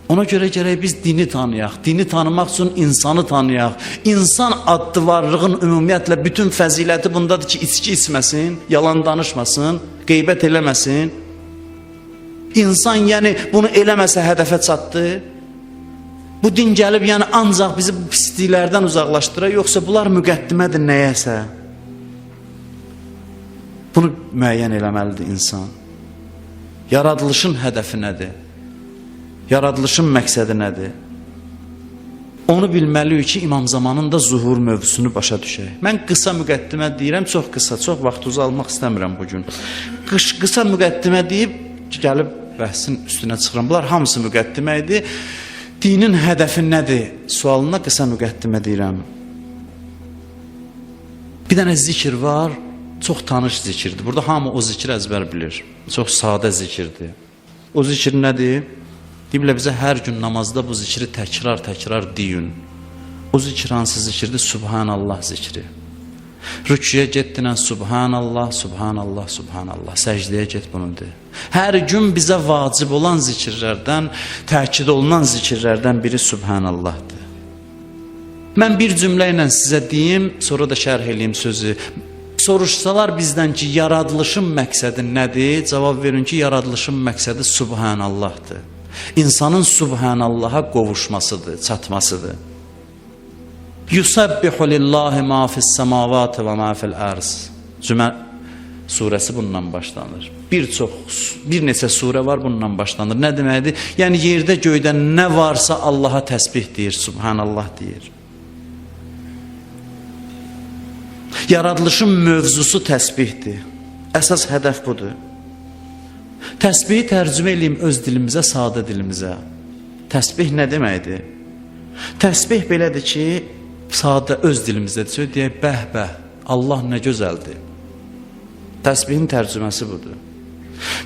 Ona görə gərək biz dini tanıyaq. Dini tanımaq üçün insanı tanıyaq. İnsan adlı varlığın ümumiyyətlə bütün fəziləti bundadır ki, içki içməsin, yalan danışmasın, qeybət eləməsin. İnsan yəni bunu eləməsə hədəfə çatdı. Bu din gəlib yəni ancaq bizi bu pisliklərdən uzaqlaşdırır, yoxsa bunlar müqəddimədir nəyəsə. Bunu müəyyən eləməlidir insan. Yaradılışın hədəfi nədir? Yaradılışın məqsədi nədir? Onu bilməliyik ki, İmam Zamanın da zuhur mövzusunu başa düşək. Mən qısa müqəddimə deyirəm, çox qısa, çox vaxtınızı almaq istəmirəm bugün. Qısa müqəddimə deyib, gəlib bəhsin üstünə çıxıram. Bunlar hamısı müqəddimə idi. Dinin hədəfi nədir? Sualına qısa müqəddimə deyirəm. Bir dənə zikir var, çox tanış zikirdir. Burada hamı o zikri əzbər bilir. Çox sadə zikirdir. O zikir nədir? Deyiblər bizə hər gün namazda bu zikri təkrar deyin. O zikir hansı zikirdir? Subhanallah zikri. Rüküyə getdinən Subhanallah, Subhanallah, Subhanallah. Səcdəyə get bunu de. Hər gün bizə vacib olan zikirlərdən, təkid olunan zikirlərdən biri Subhanallahdır. Mən bir cümlə ilə sizə deyim, sonra da şərh eləyim sözü. Soruşsalar bizdən ki, yaradılışın məqsədi nədir? Cavab verin ki, yaradılışın məqsədi Subhanallahdır. İnsanın Subhanallaha qovuşmasıdır, çatmasıdır. Yusabbihu lillahi ma fis semavati ve ma fil arz. Zümer surəsi bundan başlanır. Bir neçə surə var bundan başlanır. Nə deməkdir? Yəni yerdə göydə nə varsa Allaha təsbih deyir, Subhanallah deyir. Yaradılışın mövzusu təsbihdir. Əsas hədəf budur. Təsbihi tərcümə eləyim öz dilimizə, sadə dilimizə. Təsbih nə deməkdir? Təsbih belədir ki, sadə öz dilimizdə deyək, bəh-bəh, Allah nə gözəldir. Təsbihin tərcüməsi budur.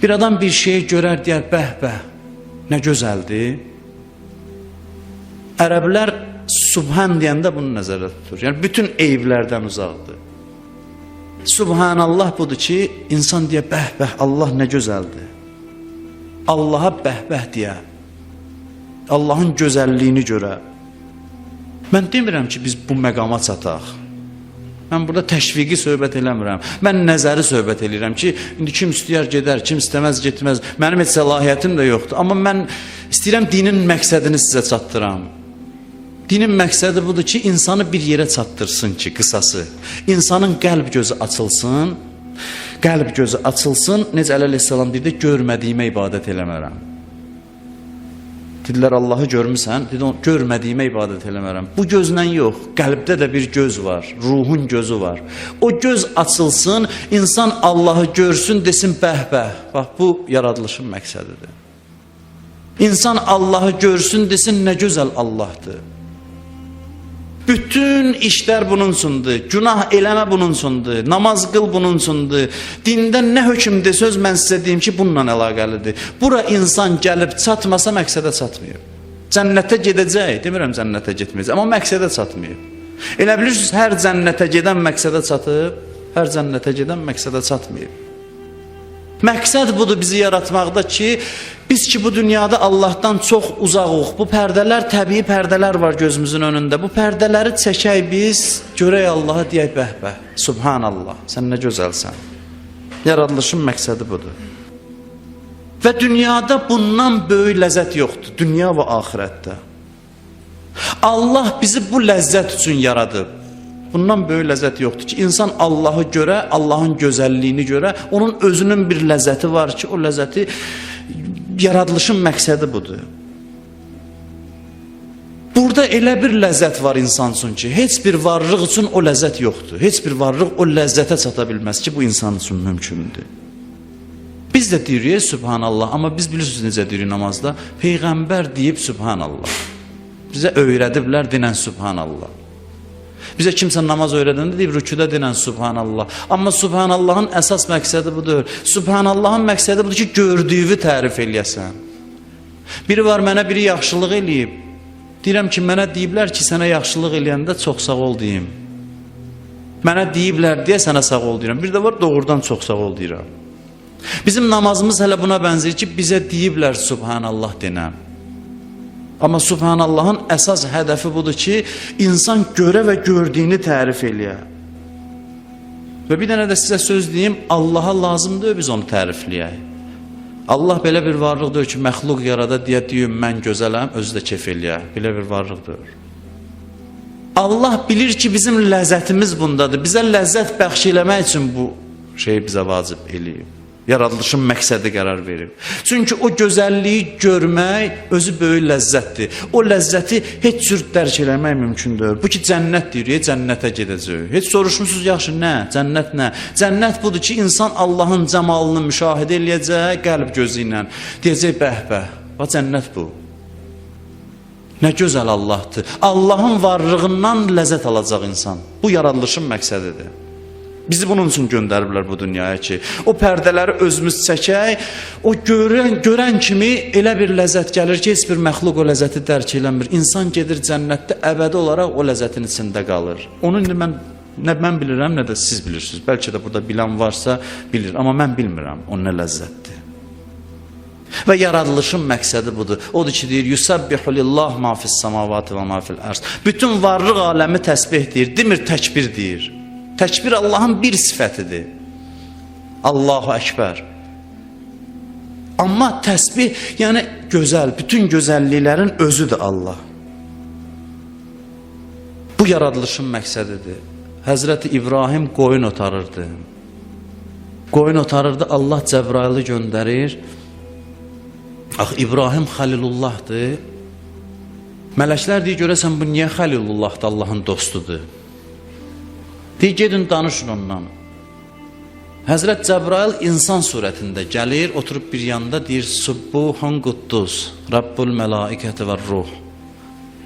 Bir adam bir şeyi görər, deyər, bəh-bəh, nə gözəldir. Ərəblər Subhan deyəndə bunu nəzərdə tutur. Yəni, bütün eyvlərdən uzaqdır. Subhanallah budur ki, insan deyə, bəh-bəh, Allah nə gözəldir. Allaha bəh-bəh deyə, Allahın gözəlliyini görə. Mən demirəm ki, biz bu məqama çataq. Mən burada təşviqi söhbət eləmirəm. Mən nəzəri söhbət eləyirəm ki, indi kim istəyər gedər, kim istəməz getməz. Mənim heç səlahiyyətim də yoxdur. Amma mən istəyirəm dinin məqsədini sizə çatdıram. Dinin məqsədi budur ki, insanı bir yerə çatdırsın ki, qısası. İnsanın qəlb gözü açılsın. Qəlb gözü açılsın. Necə Əleyhisselam deyir, görmədiyimə ibadət eləmərəm. Dedilər, Allahı görmüsən, dedi, görmədiyimə ibadət eləmərəm. Bu gözlə yox, qəlbdə də bir göz var, ruhun gözü var. O göz açılsın, insan Allahı görsün, desin bəh-bəh. Bax, bu yaradılışın məqsədidir. İnsan Allahı görsün, desin, nə gözəl Allahdır. Bütün işlər bununsundur, günah eləmə bununsundur, namaz qıl bununsundur. Dində nə hökmdə söz mən sizə deyim ki, bununla əlaqəlidir. Bura insan gəlib çatmasa məqsədə çatmıyor. Cənnətə gedəcək, demirəm cənnətə getməyəcək, amma məqsədə çatmıyor. Elə bilirsiniz, hər cənnətə gedən məqsədə çatıb, hər cənnətə gedən məqsədə çatmıyor. Məqsəd budur bizi yaratmaqda ki, biz ki bu dünyada Allahdan çox uzağıq. Bu pərdələr, təbii pərdələr var gözümüzün önündə. Bu pərdələri çəkək biz, görək Allaha deyək bəh-bəh, Subhanallah, sən nə gözəlsən. Yaradılışın məqsədi budur. Və dünyada bundan böyük ləzzət yoxdur, dünya və axirətdə. Allah bizi bu ləzzət üçün yaradıb. Bundan böyük ləzzət yoxdur ki, insan Allahı görə, Allahın gözəlliyini görə, onun özünün bir ləzzəti var ki, o ləzzəti, yaradılışın məqsədi budur. Burada elə bir ləzzət var insan üçün ki, heç bir varlıq üçün o ləzzət yoxdur. Heç bir varlıq o ləzzətə çata bilməz ki, bu insan üçün mümkündür. Biz də deyirik Subhanallah, amma biz bilirsiniz necə deyirik namazda? Peyğəmbər deyib Subhanallah. Bizə öyrədiblər dinən Subhanallah. Bizə kimsə namaz öyrədəndə deyib, rüküdə dinən Subhanallah. Amma Subhanallahın əsas məqsədi budur. Subhanallahın məqsədi budur ki, gördüyünü tərif eləyəsən. Biri var, mənə biri yaxşılıq eləyib. Deyirəm ki, mənə deyiblər ki, sənə yaxşılıq eləyəndə çox sağ ol deyim. Mənə deyiblər deyə sənə sağ ol deyirəm. Bir də var, doğrudan çox sağ ol deyirəm. Bizim namazımız hələ buna bənzəyir ki, bizə deyiblər Subhanallah denəm. Amma Subhanallahın əsas hədəfi budur ki, insan görə və gördüyünü tərif eləyə. Və bir dənə də sizə söz deyim, Allaha lazımdır, biz onu tərifləyək. Allah belə bir varlıqdır ki, məxluq yarada deyə deyim, mən gözələm, özü də kef eləyə. Belə bir varlıqdır. Allah bilir ki, bizim ləzzətimiz bundadır. Bizə ləzzət bəxş eləmək üçün bu şeyi bizə vacib eləyib. Yaradılışın məqsədi qərar verib. Çünki o gözəlliyi görmək özü böyük ləzzətdir. O ləzzəti heç cür dərk eləmək mümkündür. Bu ki, cənnət deyir, cənnətə gedəcək. Heç soruşmuşsunuz, yaxşı, nə? Cənnət nə? Cənnət budur ki, insan Allahın cəmalını müşahidə eləyəcək qəlb gözü ilə. Deyəcək, bəh-bəh, bax, cənnət bu. Nə gözəl Allahdır. Allahın varlığından ləzzət alacaq insan. Bu yaradılışın məqsədidir. Bizi bunun üçün göndəriblər bu dünyaya ki, o pərdələri özümüz çəkək, o görən kimi elə bir ləzzət gəlir ki, heç bir məxluq o ləzzəti dərk eləmir. İnsan gedir cənnətdə əbədi olaraq o ləzzətin içində qalır. Onu indi mən Nə mən bilirəm, nə də siz bilirsiniz. Bəlkə də burada bilən varsa bilir, amma mən bilmirəm o nə ləzzətdir. Və yaradılışın məqsədi budur. Odur ki, deyir, Yusabbihu lillah ma fis samavati və ma fil arz. Bütün varlıq aləmi təsbih deyir, demir təkbir deyir. Təkbir Allahın bir sifətidir. Allahu Əkbər. Amma təsbih, yəni gözəl, bütün gözəlliklərin özüdür Allah. Bu yaradılışın məqsədidir. Həzrəti İbrahim qoyun otarırdı. Qoyun otarırdı, Allah Cəbrailı göndərir. Ax, İbrahim Xəlilullahdır. Mələklər deyir, görəsən bu niyə Xəlilullahdır, Allahın dostudur? Deyir, gedin danışın ondan. Həzrət Cəbrail insan surətində gəlir, oturub bir yanda deyir, Subbuhun Quddus, Rabbul Mələikəti və Ruh.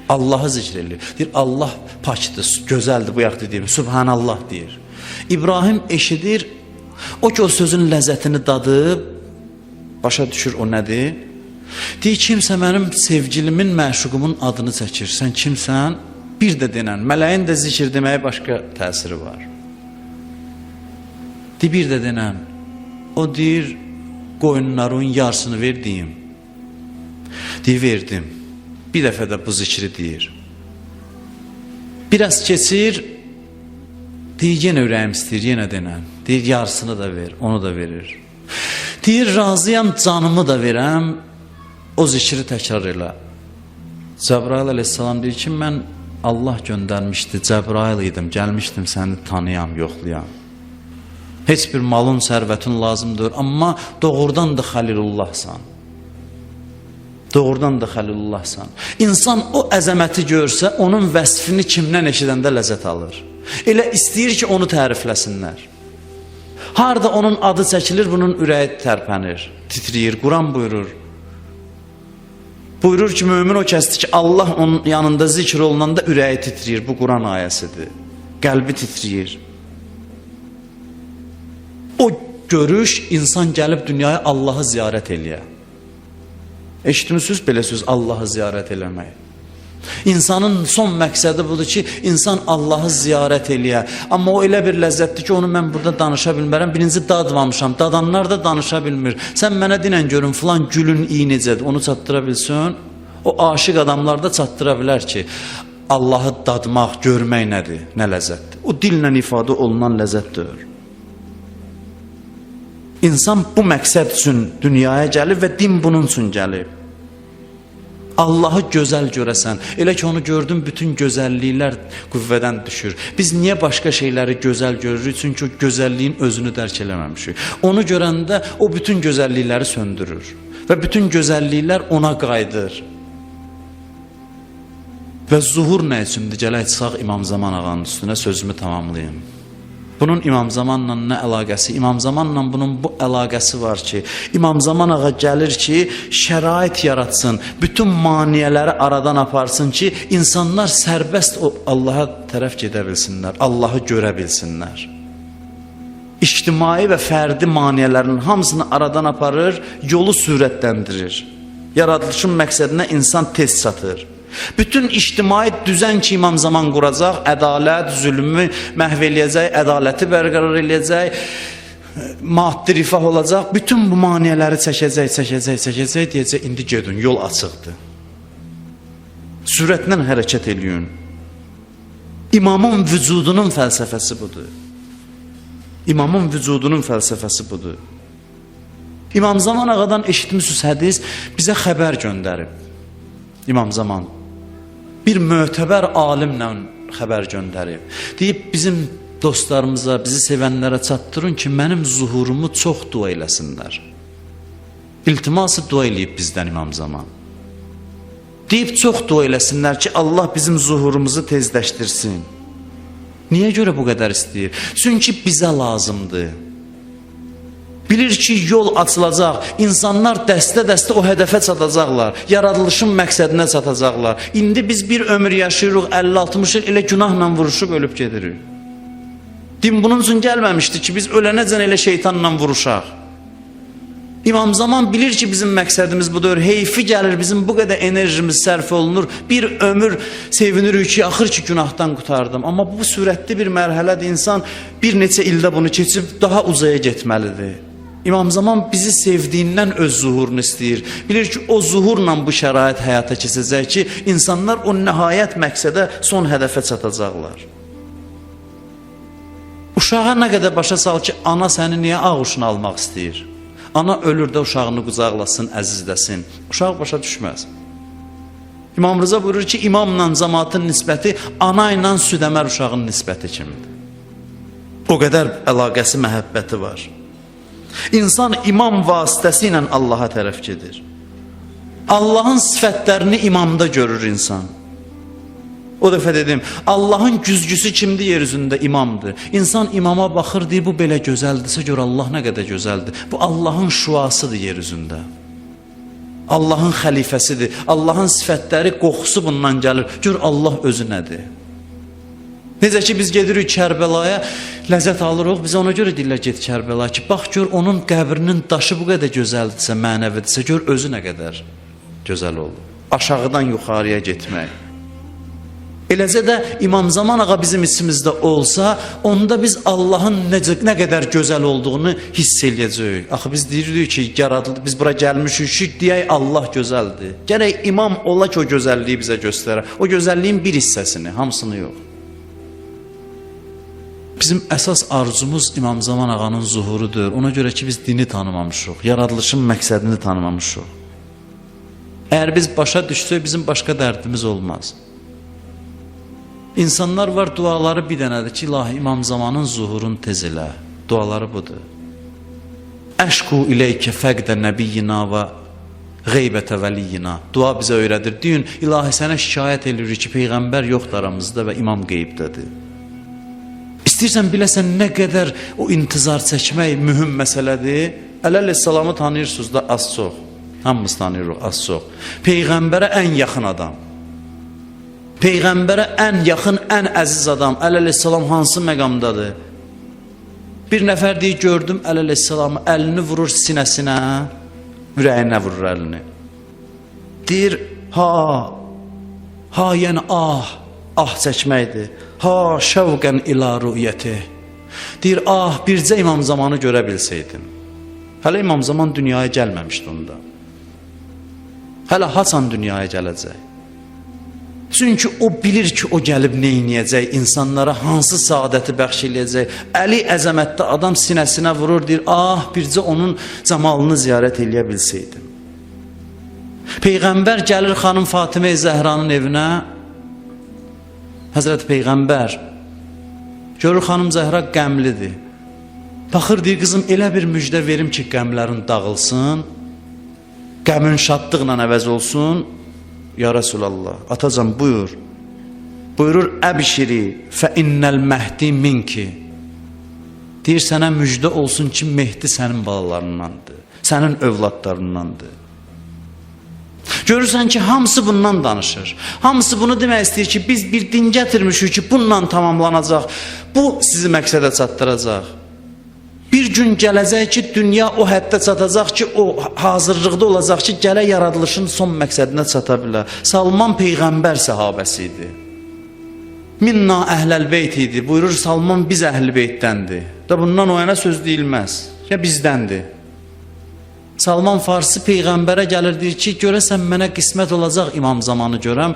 Allahı zikr edir. Deyir, Allah pakdır, gözəldir bu yaxdır deyir, Subhanallah deyir. İbrahim eşidir, o ki o sözün ləzzətini dadıb, başa düşür o nədir? Deyir, kimsə mənim sevgilimin, məşuqumun adını çəkir, sən kimsən? Bir də denən, mələyin də zikr deməyə başqa təsiri var. Deyir, bir də denən, o deyir, qoyunların yarısını verdiyim. Deyir, verdim. Bir dəfə də bu zikri deyir. Biraz keçir, deyir, yenə ürəyim istəyir, yenə denən. Deyir, yarısını da ver, onu da verir. Deyir, razıyam, canımı da verəm, o zikri təkrar elə. Cəbrail əleyhissalam deyir ki, mən Allah göndərmişdi, Cəbrail idim, gəlmişdim səni tanıyam, yoxlayam. Heç bir malın, sərvətin lazımdır, amma doğrudan da Xəlilullahsan. Doğrudan da Xəlilullahsan. İnsan o əzəməti görsə, onun vəsfini kimdən eşidəndə ləzzət alır. Elə istəyir ki, onu tərifləsinlər. Harada onun adı çəkilir, bunun ürəyi tərpənir, titriyir. Quran buyurur. Buyurur ki, mömin o kəsdir ki, Allah onun yanında zikr olunanda ürəyi titriyir. Bu Quran ayəsidir. Qəlbi titriyir. O görüş insan gəlib dünyaya Allahı ziyarət eləyə. Eşitmişsiniz belə söz, Allahı ziyarət eləmək. İnsanın son məqsədi budur ki, insan Allahı ziyarət eləyə. Amma o elə bir ləzzətdir ki, onu mən burada danışa bilmərəm. Birinci dadmamışam, dadanlar da danışa bilmir. Sən mənə dinən görün, filan gülün iyi necədir, onu çatdıra bilsin. O aşiq adamlar da çatdıra bilər ki, Allahı dadmaq, görmək nədir, nə ləzzətdir. O dillə ifadə olunan ləzzətdir. İnsan bu məqsəd üçün dünyaya gəlib və din bunun üçün gəlib. Allahı gözəl görəsən, elə ki onu gördün, bütün gözəlliklər qüvvədən düşür. Biz niyə başqa şeyləri gözəl görürük? Çünki o gözəlliyin özünü dərk eləməmişik. Onu görəndə o bütün gözəllikləri söndürür və bütün gözəlliklər ona qayıdır. Və zuhur nə üçündür? Gələk çıxaq İmam Zaman ağanın üstünə, sözümü tamamlayayım. Bunun İmam Zamanla nə əlaqəsi? İmam Zamanla bunun bu əlaqəsi var ki, İmam Zaman ağa gəlir ki, şərait yaratsın, bütün maniyələri aradan aparsın ki, insanlar sərbəst Allaha tərəf gedə bilsinlər, Allahı görə bilsinlər. İctimai və fərdi maniyələrin hamısını aradan aparır, yolu sürətləndirir. Yaradılışın məqsədinə insan tez çatır. Bütün ictimai düzən ki, İmam Zaman quracaq, ədalət, zülmü məhv eləyəcək, ədaləti bərqərar eləyəcək, maddi rifah olacaq, bütün bu maniyələri çəkəcək, deyəcək, indi gedin, yol açıqdır. Sürətlə hərəkət eləyin. İmamın vücudunun fəlsəfəsi budur. İmamın vücudunun fəlsəfəsi budur. İmam Zaman ağadan eşitmişsiniz hədis, bizə xəbər göndərib. İmam Zaman bir mötəbər alimlə xəbər göndərib. Deyib, bizim dostlarımıza, bizi sevənlərə çatdırın ki, mənim zuhurumu çox dua eləsinlər. İltiması dua eləyib bizdən İmam Zaman. Deyib, çox dua eləsinlər ki, Allah bizim zuhurumuzu tezləşdirsin. Niyə görə bu qədər istəyir? Çünki bizə lazımdır. Bilir ki, yol açılacaq, insanlar dəstə-dəstə o hədəfə çatacaqlar, yaradılışın məqsədinə çatacaqlar. İndi biz bir ömür yaşayırıq, 50-60 il elə günahla vuruşub ölüb gedirik. Din bunun üçün gəlməmişdi ki, biz ölənəcən elə şeytanla vuruşaq. İmam Zaman bilir ki bizim məqsədimiz budur. Heyfi gəlir, bizim bu qədər enerjimiz sərf olunur. Bir ömür sevinirik ki, axır ki günahdan qurtardım. Amma bu sürətli bir mərhələdir. İnsan bir neçə ildə bunu keçib daha uzaya getməlidir. İmam Zaman bizi sevdiyindən öz zuhurunu istəyir. Bilir ki, o zuhurla bu şərait həyata keçəcək ki, insanlar o nəhayət məqsədə, son hədəfə çatacaqlar. Uşağa nə qədər başa sal ki, ana səni niyə ağuşuna almaq istəyir? Ana ölür də uşağını qucaqlasın, əzizləsin. Uşaq başa düşməz. İmam Rıza buyurur ki, imamla cəmaatın nisbəti ana ilə südəmər uşağın nisbəti kimidir. O qədər əlaqəsi, məhəbbəti var. İnsan imam vasitəsi ilə Allaha tərəf gedir. Allahın sifətlərini imamda görür insan. O dəfə dedim, Allahın güzgüsü kimdir yer üzündə? İmamdır. İnsan imama baxır, deyir, bu belə gözəldirsə gör Allah nə qədər gözəldir. Bu Allahın şüasıdır yer üzündə. Allahın xəlifəsidir. Allahın sifətləri, qoxusu bundan gəlir. Gör Allah özü nədir? Necə ki biz gedirik Kərbəlaya, ləzzət alırıq, biz ona görə deyirlər get Kərbəlaya ki, bax gör onun qəbrinin daşı bu qədər gözəldirsə, mənəvidirsə, gör özü nə qədər gözəl olur. Aşağıdan yuxarıya getmək. Eləcə də İmam Zaman ağa bizim içimizdə olsa, onda biz Allahın nə qədər gözəl olduğunu hiss eləyəcəyik. Axı biz deyirik ki, biz bura gəlmişik ki, deyək Allah gözəldir. Gərək imam ola ki, o gözəlliyi bizə göstərər. O gözəlliyin bir hissəsini, hamısını yox. Bizim əsas arzumuz İmam Zaman ağanın zuhurudur. Ona görə ki, biz dini tanımamışıq, yaradılışın məqsədini tanımamışıq. Əgər biz başa düşsək, bizim başqa dərdimiz olmaz. İnsanlar var, duaları bir dənədir ki, ilahi İmam Zamanın zuhurun tez elə. Duaları budur. Əşku iləykə fəqdə nəbiyyina və qeybətə vəliyyina. Dua bizə öyrədir. Deyin, ilahi sənə şikayət edirik ki, Peyğəmbər yoxdur aramızda və imam qeybdədir. İstəyirsən biləsən nə qədər o intizar çəkmək mühüm məsələdir. Əleyhissalamı tanıyırsınız da az çox. Hamımız tanıyırıq az çox. Peyğəmbərə ən yaxın adam. Peyğəmbərə ən yaxın, ən əziz adam əleyhissalam hansı məqamdadır? Bir nəfər deyir, gördüm əleyhissalamı, əlini vurur sinəsinə, ürəyinə vurur əlini. Deyir, ha, yəni ah çəkməkdir. Ha, şəvqən ilə rüyəti. Deyir, bircə İmam Zamanı görə bilsəydim. Hələ İmam Zaman dünyaya gəlməmişdi onda. Hələ haçan dünyaya gələcək. Çünki o bilir ki, o gəlib neyniyəcək, insanlara hansı saadəti bəxş eləyəcək. Əli əzəmətdə adam sinəsinə vurur, deyir, bircə onun camalını ziyarət eləyə bilsəydim. Peyğəmbər gəlir xanım Fatimə Zəhranın evinə, Həzrət Peyğəmbər görür xanım Zəhra qəmlidir. Baxır, deyir, qızım, elə bir müjdə verim ki, qəmlərin dağılsın, qəmin şadlıqla əvəz olsun. Ya Resulallah, atacan buyur. Buyurur, əbşiri fə innəl məhdi minki. Deyir, sənə müjdə olsun ki, Mehdi sənin balalarındandır, sənin övladlarındandır. Görürsən ki, hamısı bundan danışır. Hamısı bunu demək istəyir ki, biz bir din gətirmişik ki, bununla tamamlanacaq. Bu sizi məqsədə çatdıracaq. Bir gün gələcək ki, dünya o həddə çatacaq ki, o hazırlıqda olacaq ki, gələ yaradılışın son məqsədinə çata bilər. Salman Peyğəmbər səhabəsi idi. Minna əhləl beyt idi. Buyurur, Salman biz əhl-i beytdəndir. Da bundan o yana söz deyilməz. Ya bizdəndir. Salman Farsi Peyğəmbərə gəlir, deyir ki, görəsən mənə qismət olacaq İmam Zamanı görəm.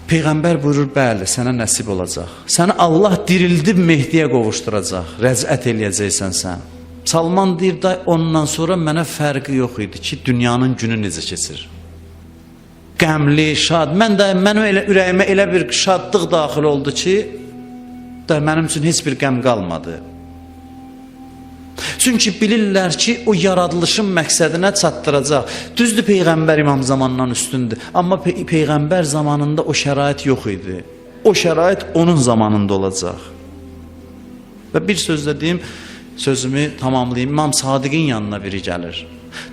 Peyğəmbər buyurur, bəli, sənə nəsib olacaq. Səni Allah dirildib Mehdiyə qovuşduracaq, rəzət eləyəcəksən sən. Salman deyir, da ondan sonra mənə fərqi yox idi ki, dünyanın günü necə keçir. Qəmli, şad, mənim ürəyimə elə bir şadlıq daxil oldu ki, mənim üçün heç bir qəm qalmadı. Çünki bilirlər ki, o yaradılışın məqsədinə çatdıracaq. Düzdür, Peyğəmbər İmam Zamandan üstündür. Amma Peyğəmbər zamanında o şərait yox idi. O şərait onun zamanında olacaq. Və bir sözlə deyim, sözümü tamamlayayım. İmam Sadiqin yanına biri gəlir.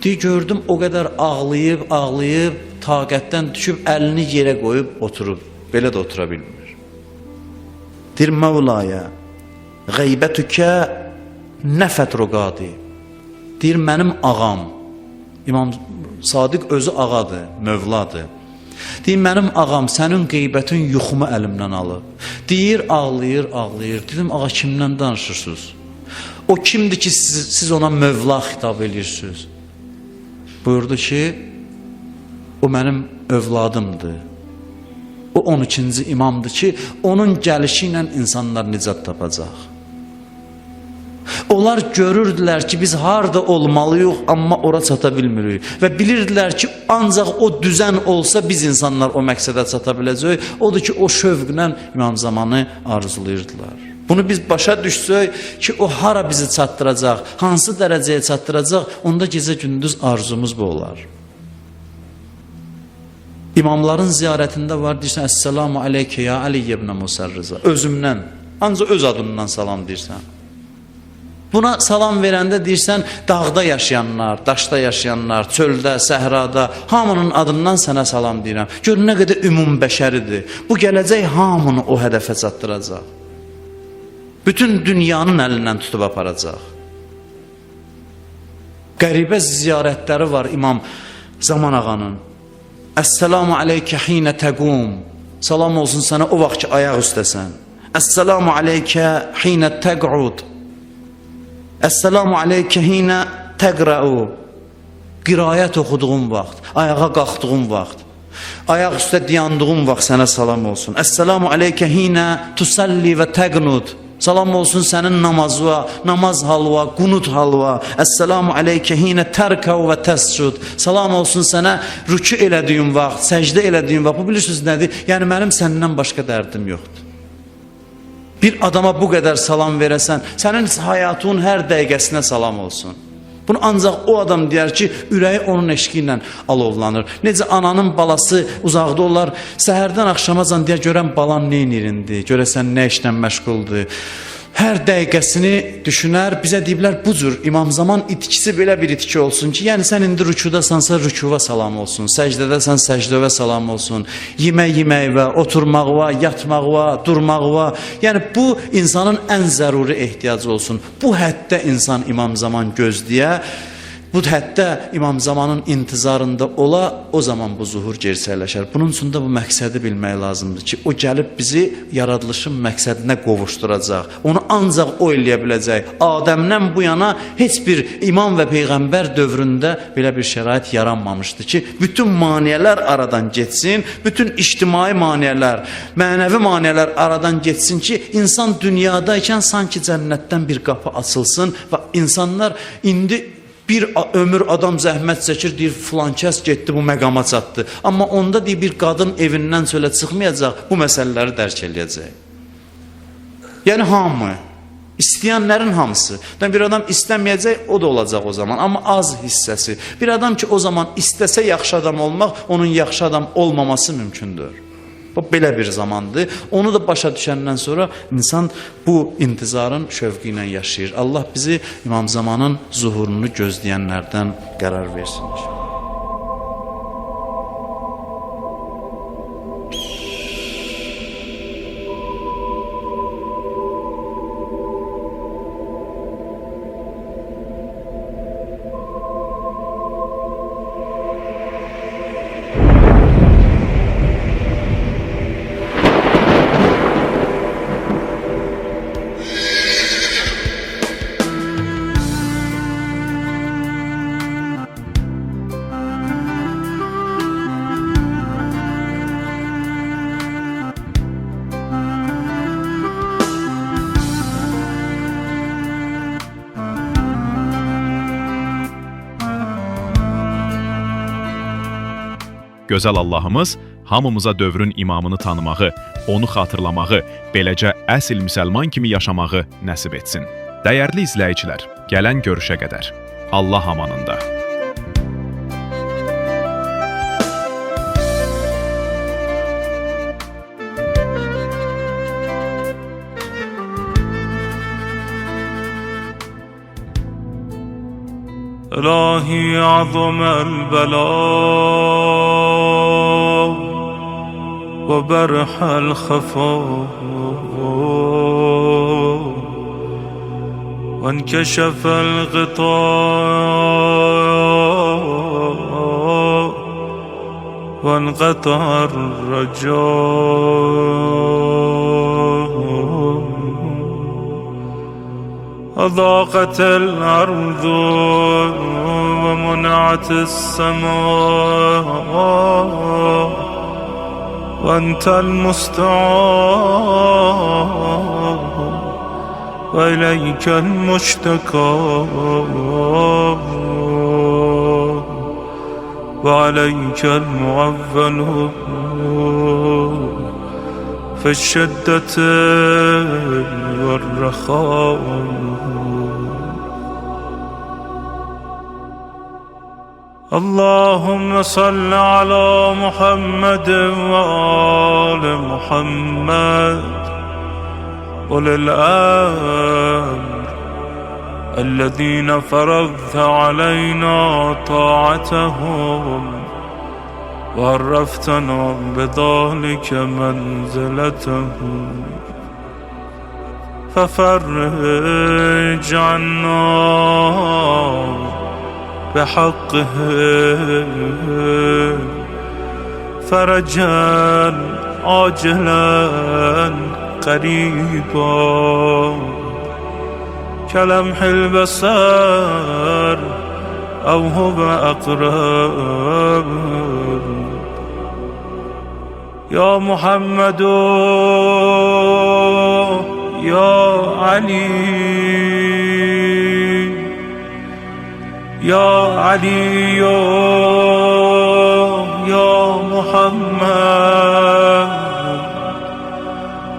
Deyir, gördüm, o qədər ağlayıb, taqətdən düşüb, əlini yerə qoyub, oturub. Belə də otura bilmir. Deyir, Mevlaya, qeybətükə nəfət rüqadi. deyir mənim ağam. İmam Sadiq özü ağadır, mövladır. Deyir mənim ağam sənin qeybətin yuxumu əlimdən alıb. Deyir ağlayır, ağlayır. Dedim ağa kimdən danışırsınız? O kimdir ki siz ona mövla xitab edirsiniz? Buyurdu ki o mənim övladımdır. O 12-ci imamdır ki onun gəlişi ilə insanlar nicat tapacaq. Onlar görürdülər ki biz harda olmalıyıq amma ora çata bilmirik və bilirdilər ki ancaq o düzən olsa biz insanlar o məqsədə çata biləcəyik. Odur ki o şövqlə İmam Zamanı arzulayırdılar. Bunu biz başa düşsək ki o hara bizi çatdıracaq, hansı dərəcəyə çatdıracaq, onda gecə gündüz arzumuz bu olar. İmamların ziyarətində var, deyirsən, Əssalamu aleykə ya Ali ibn Musa Rıza. Özümdən, ancaq öz adımdan salam deyirsən. Buna salam verəndə deyirsən, dağda yaşayanlar, daşda yaşayanlar, çöldə, səhrada, hamının adından sənə salam deyirəm. Gör, nə qədər ümum bəşəridir. Bu gələcək hamını o hədəfə çatdıracaq. Bütün dünyanın əlindən tutub aparacaq. Qəribə ziyarətləri var İmam Zaman ağanın. Əssalamu aleykə hinə təqum. Salam olsun sənə o vaxt ki ayaq üstəsən. Əssalamu aleykə hinə təqud. Əssalamu aleykə hinə təqrəu. Qirayət oxuduğun vaxt, ayağa qalxdığın vaxt, ayaq üstə diyandığın vaxt sənə salam olsun. Əssalamu aleykə hinə tusalli və təqnud. Salam olsun sənin namazva, namaz halva, qunut halva. Əssalamu aleykə hinə tərkəv və təscud. Salam olsun sənə rükü elədiyin vaxt, səcdə elədiyin vaxt. Bu bilirsiniz nədir? Yəni mənim səndən başqa dərdim yoxdur. Bir adama bu qədər salam verəsən, sənin həyatının hər dəqiqəsinə salam olsun. Bunu ancaq o adam deyər ki, ürəyi onun eşqi ilə alovlanır. Necə ananın balası uzaqda olar, səhərdən axşamacan deyər, görən balan neynirindi, görəsən nə işlə məşğuldur. Hər dəqiqəsini düşünər, bizə deyiblər bu cür İmam Zaman itkisi belə bir itki olsun ki, yəni sən indi rükudasansa rükuva salam olsun, səcdədəsən səcdəvə salam olsun, yemək-yeməkvə, oturmaqva, yatmaqva, durmaqva, yəni bu insanın ən zəruri ehtiyacı olsun. Bu həddə insan İmam Zaman gözləyə, bu həddə İmam Zamanın intizarında ola, o zaman bu zuhur gerçəkləşər. Bunun üçün də bu məqsədi bilmək lazımdır ki, o gəlib bizi yaradılışın məqsədinə qovuşduracaq. Onu ancaq o eləyə biləcək. Adəmdən bu yana heç bir imam və peyğəmbər dövründə belə bir şərait yaranmamışdı ki, bütün maneələr aradan getsin, bütün ictimai maneələr, mənəvi maneələr aradan getsin ki, insan dünyadaykən sanki cənnətdən bir qapı açılsın və insanlar indi bir ömür adam zəhmət çəkir, deyir filan kəs getdi bu məqama çatdı. Amma onda deyir bir qadın evindən çölə çıxmayacaq, bu məsələləri dərk eləyəcək. Yəni hamı, istəyənlərin hamısı. Bir adam istəməyəcək, o da olacaq o zaman. Amma az hissəsi. Bir adam ki o zaman istəsə yaxşı adam olmaq, onun yaxşı adam olmaması mümkündür. Bu belə bir zamandır. Onu da başa düşəndən sonra insan bu intizarın şövqü ilə yaşayır. Allah bizi İmam Zamanın zuhurunu gözləyənlərdən qərar versin. Gözəl Allahımız hamımıza dövrün imamını tanımağı, onu xatırlamağı, beləcə əsl müsəlman kimi yaşamağı nəsib etsin. Dəyərli izləyicilər, gələn görüşə qədər Allah amanında. إلهي عظم البلاء وبرح الخفاء وانكشف الغطاء وانقطع الرجاء وضاقت الأرض ومنعت السماء وأنت المستعان وإليك المشتكى وعليك المعول في الشدة والرخاء. اللهم صل على محمد وآل محمد أولي الأمر الذين فرضت علينا طاعتهم وعرفتنا بذلك منزلتهم، ففرج عنا بحقهم فرجا عاجلا قريبا كلمح البصر أو هو أقرب. يا محمد يا علي يا علي يا محمد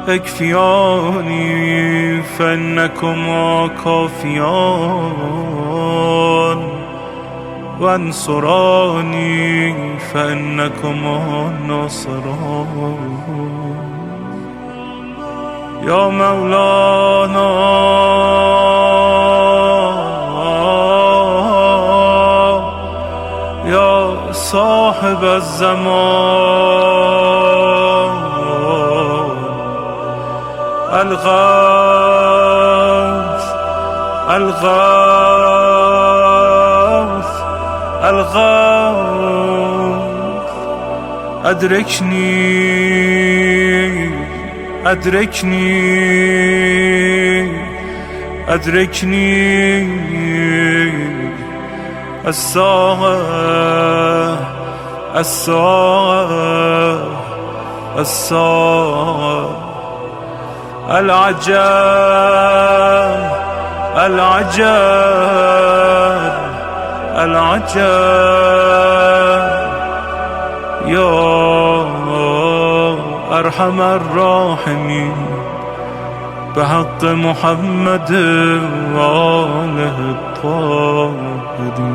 اكفياني فإنكما كافيان وانصراني فإنكما ناصران. يا مولانا يا صاحب الزمان الغوث الغوث الغوث أدركني أدركني أدركني الساعة الساعة الساعة العجب العجب العجب. يا أرحم الراحمين بحق محمد وآله الطاهرين.